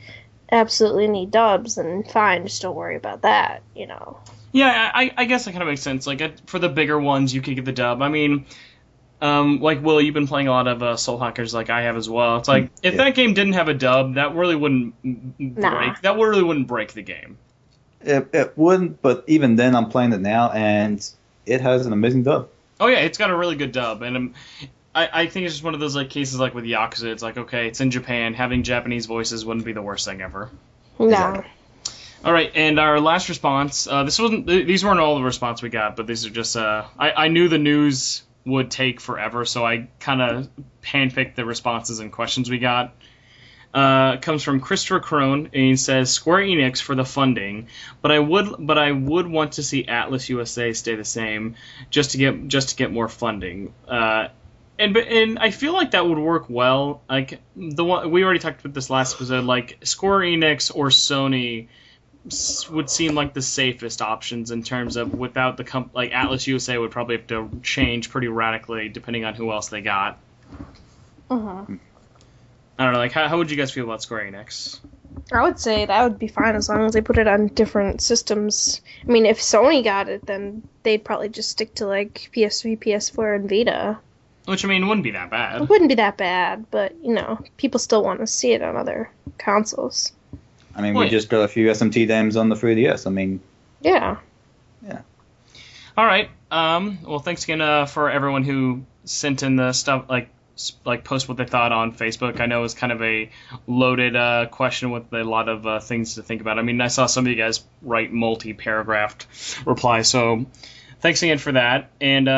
absolutely need dubs, then fine, just don't worry about that, you know. Yeah, I guess that kind of makes sense. Like for the bigger ones, you could get the dub. I mean, like Will, you've been playing a lot of Soul Hackers, like I have as well. It's like if that game didn't have a dub, that really wouldn't break the game. It wouldn't, but even then, I'm playing it now, and it has an amazing dub. Oh yeah, it's got a really good dub, and I think it's just one of those like cases like with Yakuza. It's like, okay, it's in Japan. Having Japanese voices wouldn't be the worst thing ever. No. Exactly. All right, and our last response. These weren't all the response we got, but these are just. I knew the news would take forever, so I kind of handpicked the responses and questions we got. Comes from Christopher Crone, and he says Square Enix for the funding, but I would want to see Atlas USA stay the same, just to get more funding. And I feel like that would work well. Like the one we already talked about this last episode, like Square Enix or Sony would seem like the safest options in terms of without the like Atlas USA would probably have to change pretty radically depending on who else they got. Mm-hmm. I don't know, like how would you guys feel about Square Enix? I would say that would be fine as long as they put it on different systems. I mean, if Sony got it, then they'd probably just stick to like PS3, PS4, and Vita. Which, I mean, wouldn't be that bad. It wouldn't be that bad, but, you know, people still want to see it on other consoles. I mean, we just got a few SMT games on the 3DS. I mean... Yeah. Yeah. All right. Well, thanks again for everyone who sent in the stuff, like post what they thought on Facebook. I know it was kind of a loaded question with a lot of things to think about. I mean, I saw some of you guys write multi-paragraphed replies, so thanks again for that. And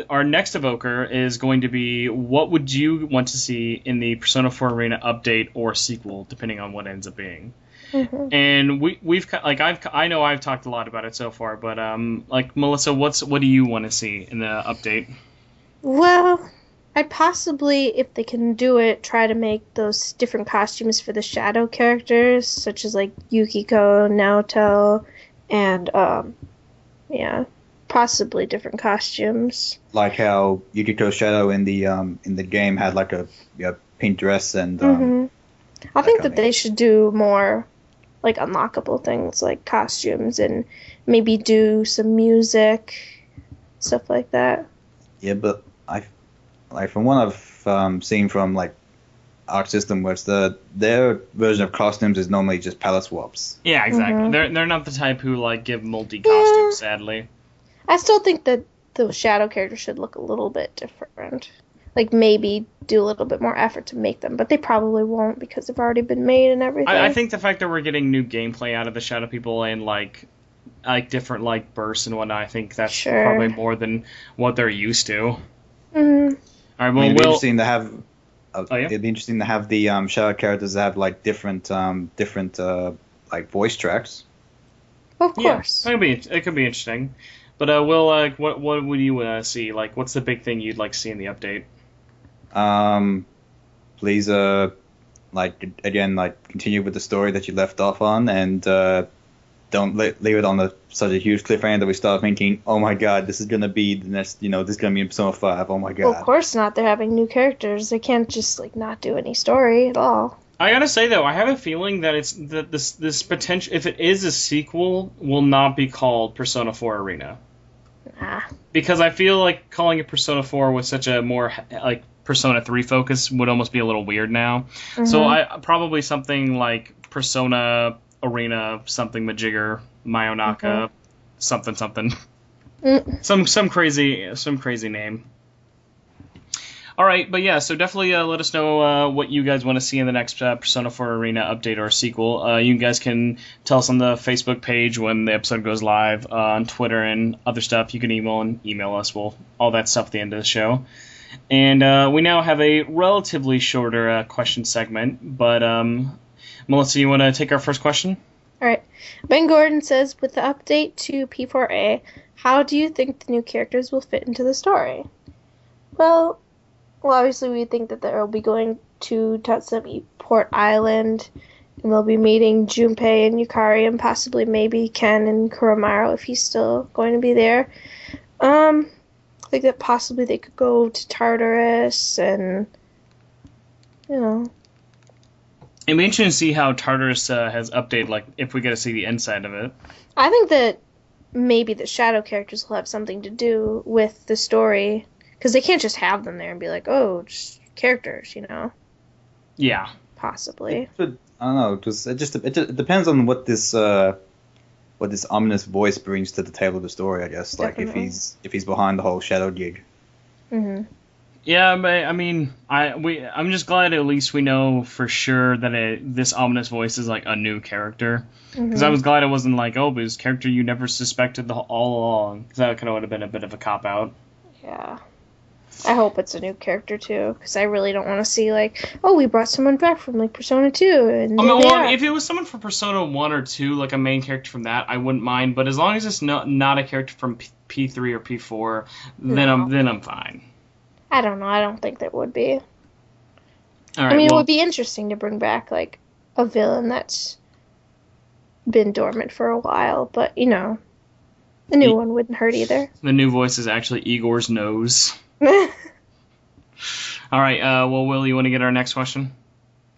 our next evoker is going to be, what would you want to see in the Persona 4 Arena update or sequel, depending on what ends up being? Mm-hmm. And we've like I know I've talked a lot about it so far, but like Melissa, what do you want to see in the update? Well, I'd possibly, if they can do it, try to make those different costumes for the shadow characters, such as like Yukiko, Naoto, and yeah, possibly different costumes. Like how Yukiko's shadow in the game had like a pink dress and. Mm-hmm. I think that they should do more like unlockable things like costumes and maybe do some music, stuff like that. Yeah, but from what I've seen from like Arc System, where it's their version of costumes is normally just palette swaps. Yeah, exactly. Mm-hmm. They're not the type who like give multi costumes, sadly. I still think that the shadow characters should look a little bit different. Like, maybe do a little bit more effort to make them, but they probably won't because they've already been made and everything. I think the fact that we're getting new gameplay out of the Shadow People and, like different, like, bursts and whatnot, I think that's probably more than what they're used to. Mm-hmm. All right, well, it'd be interesting to have... It'd be interesting to have the shadow characters have, like, different like, voice tracks. Of course. Yeah, it could be interesting. But, Will, like, what would you see? Like, what's the big thing you'd like to see in the update? Please, continue with the story that you left off on, and don't leave it on such a huge cliffhanger that we start thinking, oh my god, this is gonna be the next, this is gonna be in Persona 5, oh my god. Well, of course not, they're having new characters, they can't just, like, not do any story at all. I gotta say, though, I have a feeling that this potential, if it is a sequel, will not be called Persona 4 Arena. Because I feel like calling it Persona 4 with such a more, like, Persona 3 focus would almost be a little weird now. Mm-hmm. So probably something like Persona Arena, something Majigger, Mayonaka, something. Some crazy name. All right, but yeah, so definitely let us know what you guys want to see in the next Persona 4 Arena update or sequel. You guys can tell us on the Facebook page when the episode goes live, on Twitter and other stuff. You can email us. All that stuff at the end of the show. And we now have a relatively shorter question segment, but Melissa, you want to take our first question? All right. Ben Gordon says, with the update to P4A, how do you think the new characters will fit into the story? Well, obviously we think that they'll be going to Tatsumi Port Island, and they'll be meeting Junpei and Yukari, and possibly maybe Ken and Kuramaru if he's still going to be there. I think that possibly they could go to Tartarus, and, It'd be interesting to see how Tartarus has updated, like, if we get to see the inside of it. I think that maybe the shadow characters will have something to do with the story, because they can't just have them there and be like, oh, just characters, Yeah. Possibly. I don't know. It depends on what this ominous voice brings to the table of the story, I guess. Definitely. Like if he's behind the whole shadow gig. Mm-hmm. Yeah, but I mean, I'm just glad at least we know for sure that this ominous voice is like a new character. Because I was glad it wasn't like, oh, but it's a character you never suspected all along. Because that kind of would have been a bit of a cop out. Yeah. I hope it's a new character too, because I really don't want to see like, oh, we brought someone back from like Persona 2, and if it was someone from Persona 1 or 2, like a main character from that, I wouldn't mind. But as long as it's not a character from P3 or P4, then I'm fine. I don't know. I don't think there would be. All right, I mean, it would be interesting to bring back like a villain that's been dormant for a while, but a new one wouldn't hurt either. The new voice is actually Igor's nose. All right, well, Will, you want to get our next question?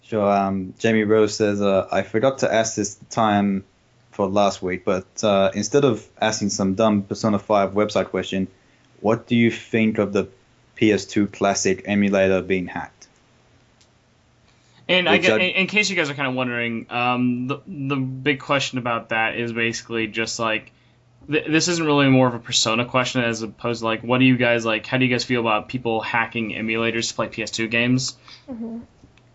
Sure. Jamie Rose says, I forgot to ask this time for last week, but instead of asking some dumb Persona 5 website question, what do you think of the PS2 Classic emulator being hacked? And in case you guys are kind of wondering, the big question about that is basically just like, this isn't really more of a Persona question as opposed to like, what do you guys like? How do you guys feel about people hacking emulators to play PS2 games? Mm-hmm.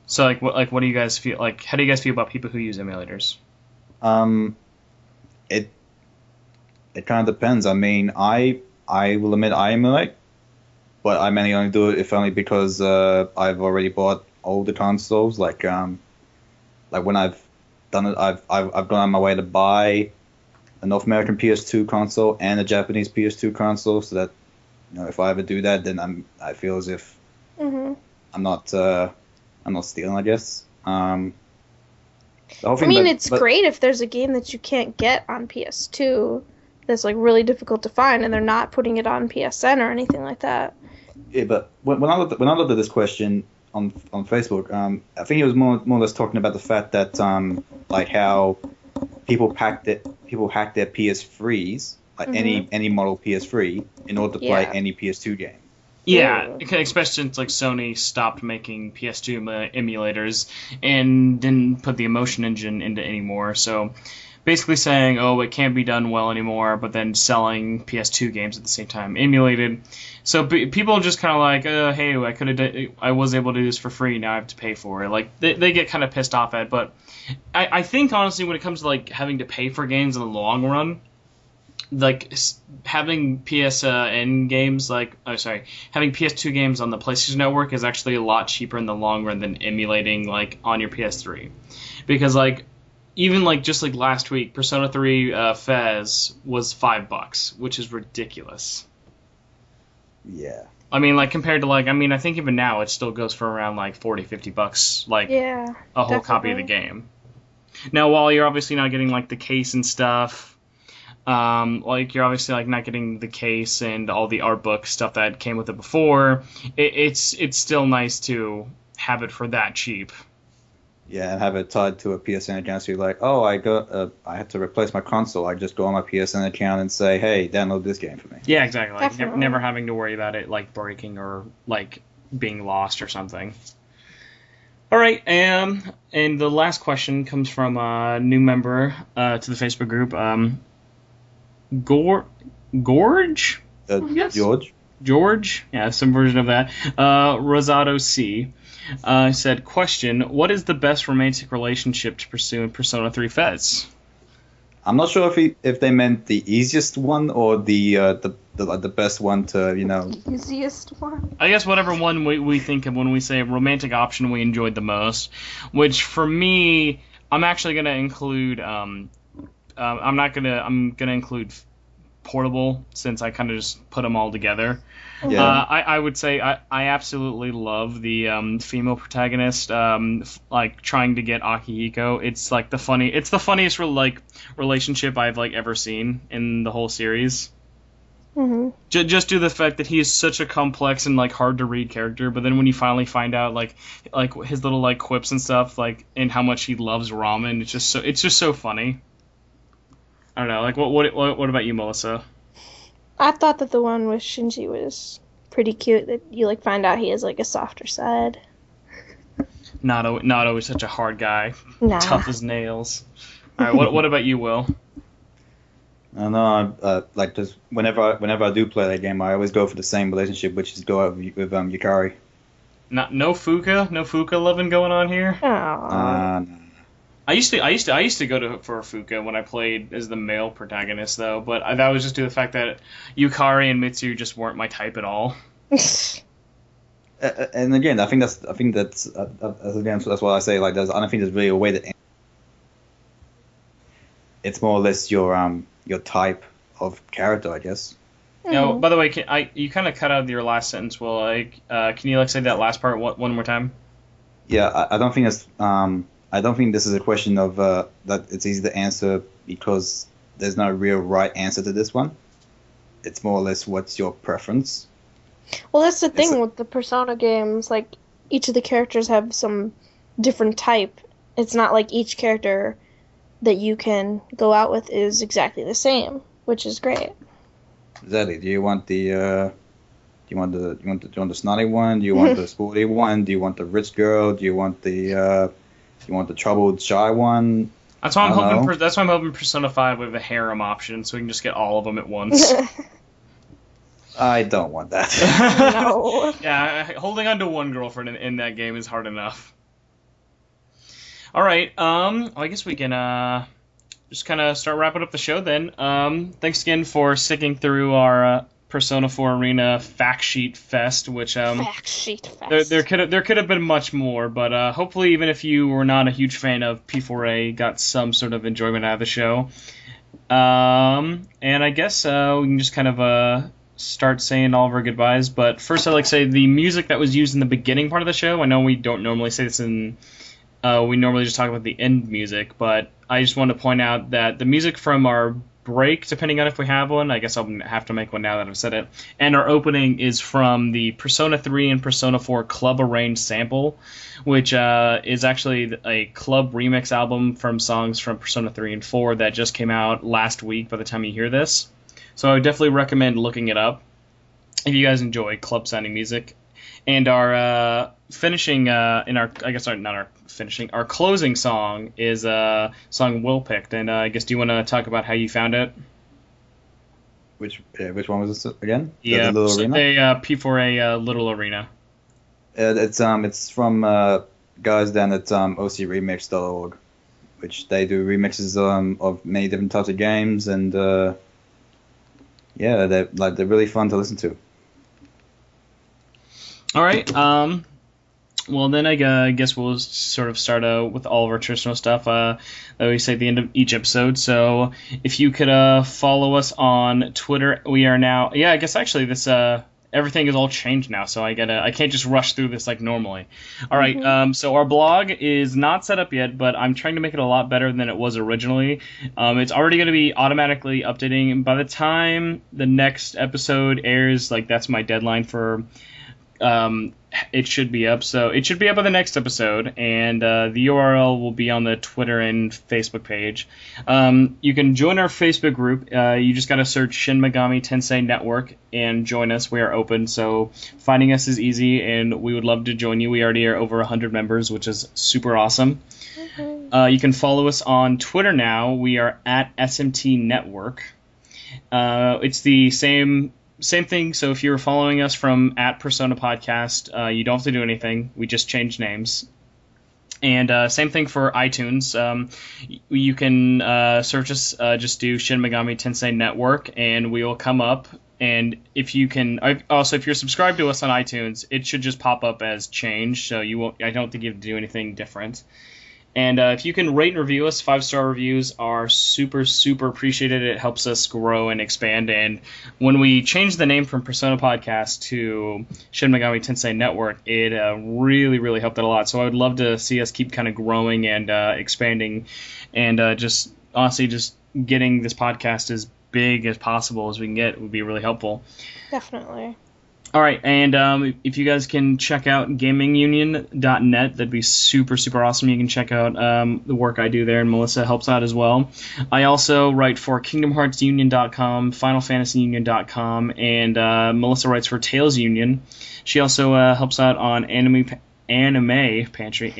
So what do you guys feel like? How do you guys feel about people who use emulators? It kind of depends. I mean, I will admit I emulate, but I mainly only do it if only because I've already bought older consoles. Like when I've done it, I've gone on my way to buy a North American PS2 console and a Japanese PS2 console, so that if I ever do that, then I feel as if I'm not stealing, I guess. It's great if there's a game that you can't get on PS2 that's like really difficult to find, and they're not putting it on PSN or anything like that. Yeah, but when I looked at this question on Facebook, I think it was more or less talking about the fact that like how people hack their PS3s, like any model PS3, in order to play any PS2 game. Yeah, especially since like Sony stopped making PS2 emulators and didn't put the Emotion Engine into anymore. So basically saying, oh, it can't be done well anymore, but then selling PS2 games at the same time emulated. So people are just kind of like, hey, I was able to do this for free, now I have to pay for it. Like they get kind of pissed off at it, but I think honestly when it comes to like having to pay for games in the long run, like having PSN games having PS2 games on the PlayStation Network is actually a lot cheaper in the long run than emulating like on your PS3, because like even like just like last week, Persona 3 Fez was $5, which is ridiculous. Yeah. I mean, like compared to like, I think even now it still goes for around like $40-$50, like a whole definitely. copy of the game. Now, while you're obviously not getting like the case and stuff, like you're obviously like not getting the case and all the art book stuff that came with it before, it's still nice to have it for that cheap. Yeah, and have it tied to a PSN account. So you're like, oh, I had to replace my console. I just go on my PSN account and say, hey, download this game for me. Yeah, exactly. Like never having to worry about it like breaking or like being lost or something. All right, and the last question comes from a new member to the Facebook group, Gorge? Yes. George? Yeah, some version of that. Rosado C. Said, question, what is the best romantic relationship to pursue in Persona 3 Fez? I'm not sure if they meant the easiest one or the best one to, The easiest one? I guess whatever one we think of when we say romantic option we enjoyed the most, which for me, I'm actually going to include, I'm going to include Portable, since I kind of just put them all together. Yeah. I would say I absolutely love the female protagonist like trying to get Akihiko. It's like the funniest relationship I've like ever seen in the whole series. Mm-hmm. Just due to the fact that he is such a complex and like hard to read character, but then when you finally find out like his little like quips and stuff, like and how much he loves ramen, it's just so funny. I don't know. Like what about you, Melissa? I thought that the one with Shinji was pretty cute. That you like find out he has like a softer side. Not always such a hard guy. Nah. Tough as nails. All right. What about you, Will? I don't know. Like just whenever I do play that game, I always go for the same relationship, which is go out with Yukari. No Fuka loving going on here. Oh. No. I used to go for Fuka when I played as the male protagonist though, but that was just due to the fact that Yukari and Mitsu just weren't my type at all. And again, I think that's again, that's why I say like I don't think there's really a way to. It's more or less your type of character, I guess. Now, by the way, you kind of cut out your last sentence. Well, can you say that last part one more time? Yeah, I don't think it's I don't think this is a question of that it's easy to answer because there's no real right answer to this one. It's more or less what's your preference. Well, that's the thing with the Persona games. Like, each of the characters have some different type. It's not like each character that you can go out with is exactly the same, which is great. Exactly. Do you want the snotty one? Do you want the sporty one? Do you want the rich girl? Do you want the troubled shy one? That's why I'm hoping. That's why I'm hoping Persona 5 with a harem option, so we can just get all of them at once. I don't want that. No. Yeah, holding on to one girlfriend in that game is hard enough. All right. I guess we can just kind of start wrapping up the show then. Thanks again for sticking through our Persona 4 Arena Fact Sheet Fest, which Fact Sheet Fest. There could have been much more, but hopefully even if you were not a huge fan of P4A, got some sort of enjoyment out of the show. And I guess we can just kind of start saying all of our goodbyes. But first, I'd like to say the music that was used in the beginning part of the show. I know we don't normally say this in. We normally just talk about the end music, but I just want to point out that the music from our break, depending on if we have one, I guess I'll have to make one now that I've said it, and our opening is from the Persona 3 and Persona 4 Club Arranged sample, which is actually a club remix album from songs from Persona 3 and 4 that just came out last week by the time you hear this. So I would definitely recommend looking it up if you guys enjoy club-sounding music. And our finishing, our closing song is a song Will picked. And I guess, do you want to talk about how you found it? Which one was this again? Yeah, the Little Arena? P4A Little Arena. It's from guys down at ocremix.org, which they do remixes of many different types of games, and yeah, they're really fun to listen to. All right. Well, then I guess we'll sort of start with all of our traditional stuff that we say at the end of each episode. So if you could follow us on Twitter, we are now. Yeah, I guess actually this everything is all changed now, so I can't just rush through this like normally. All right. So our blog is not set up yet, but I'm trying to make it a lot better than it was originally. It's already going to be automatically updating by the time the next episode airs. Like, that's my deadline for. It should be up, so it should be up on the next episode, and the URL will be on the Twitter and Facebook page. You can join our Facebook group. You just gotta search Shin Megami Tensei Network and join us. We are open, so finding us is easy, and we would love to join you. We already are over 100 members, which is super awesome. You can follow us on Twitter now. We are at SMT Network. It's the same thing, so if you're following us from at Persona Podcast, you don't have to do anything. We just changed names. And same thing for iTunes. You can search us, just do Shin Megami Tensei Network, and we will come up. And if you're subscribed to us on iTunes, it should just pop up as changed, so I don't think you have to do anything different. And if you can rate and review us, 5-star reviews are super, super appreciated. It helps us grow and expand. And when we changed the name from Persona Podcast to Shin Megami Tensei Network, it really, really helped it a lot. So I would love to see us keep kind of growing and expanding, and just honestly just getting this podcast as big as possible as we can get would be really helpful. Definitely. All right, and if you guys can check out gamingunion.net, that'd be super, super awesome. You can check out the work I do there, and Melissa helps out as well. I also write for KingdomHeartsUnion.com, FinalFantasyUnion.com, and Melissa writes for Tales Union. She also helps out on Anime Pantry.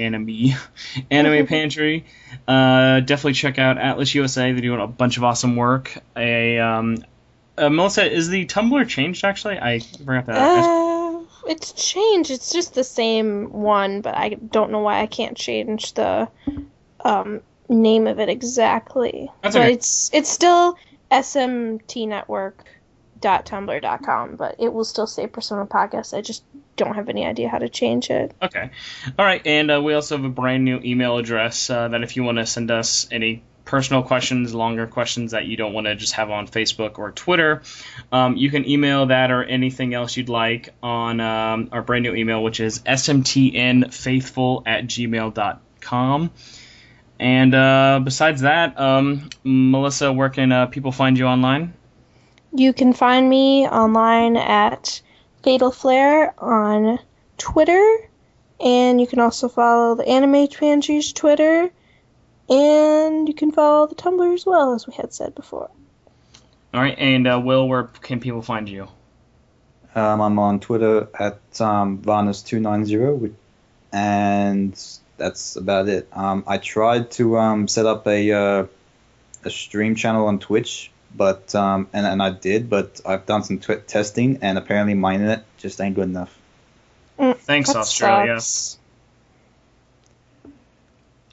Definitely check out Atlas USA. They're doing a bunch of awesome work. Melissa, is the Tumblr changed, actually? I forgot that. It's changed. It's just the same one, but I don't know why I can't change the name of it exactly. That's okay. But it's still smtnetwork.tumblr.com, but it will still say Persona Podcast. I just don't have any idea how to change it. Okay. All right, and we also have a brand new email address that if you want to send us any personal questions, longer questions that you don't want to just have on Facebook or Twitter, you can email that or anything else you'd like on our brand new email, which is smtnfaithful@gmail.com. And besides that, Melissa, where can people find you online? You can find me online at Fatal Flare on Twitter, and you can also follow the Anime Pansies Twitter, and you can follow the Tumblr as well, as we had said before. All right, and Will, where can people find you? I'm on Twitter at Varnus290, and that's about it. I tried to set up a stream channel on Twitch, but and I did, but I've done some testing, and apparently my internet just ain't good enough. Thanks, That Australia. sucks.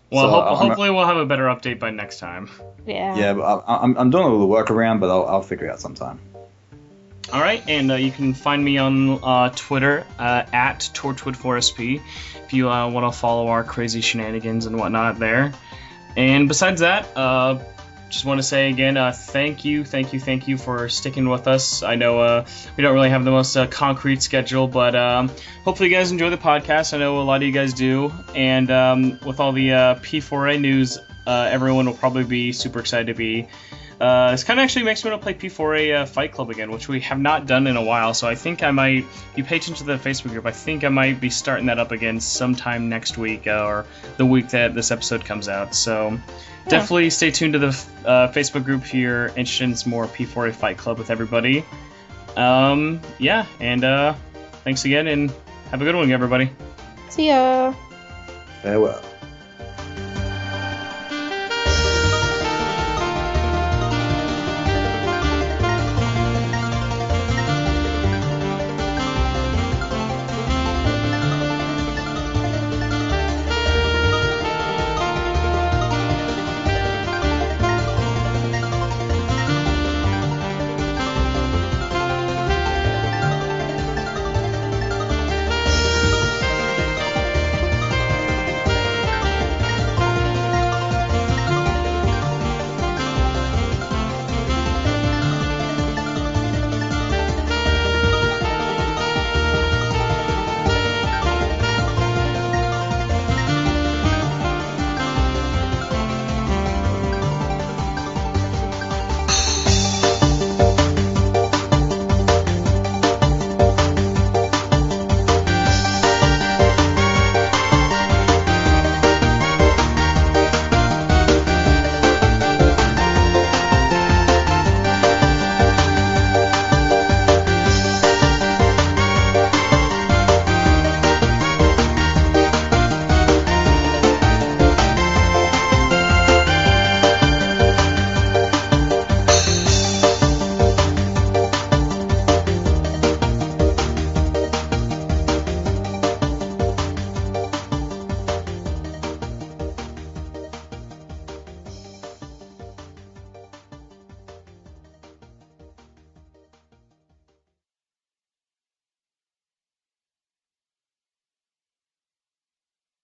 Well, So, hopefully we'll have a better update by next time. Yeah. But I'm doing a little workaround, but I'll figure it out sometime. All right, and you can find me on Twitter at Torchwood4SP if you want to follow our crazy shenanigans and whatnot there. And besides that, just want to say again, thank you for sticking with us. I know we don't really have the most concrete schedule, but hopefully you guys enjoy the podcast. I know a lot of you guys do, and with all the P4A news, everyone will probably be super excited to be. This kind of actually makes me want to play P4A Fight Club again, which we have not done in a while, so I think I might, if you pay attention to the Facebook group, I think I might be starting that up again sometime next week, or the week that this episode comes out, so definitely stay tuned to the Facebook group if you're interested in some more P4A Fight Club with everybody. Yeah, and thanks again, and have a good one, everybody. See ya. Farewell.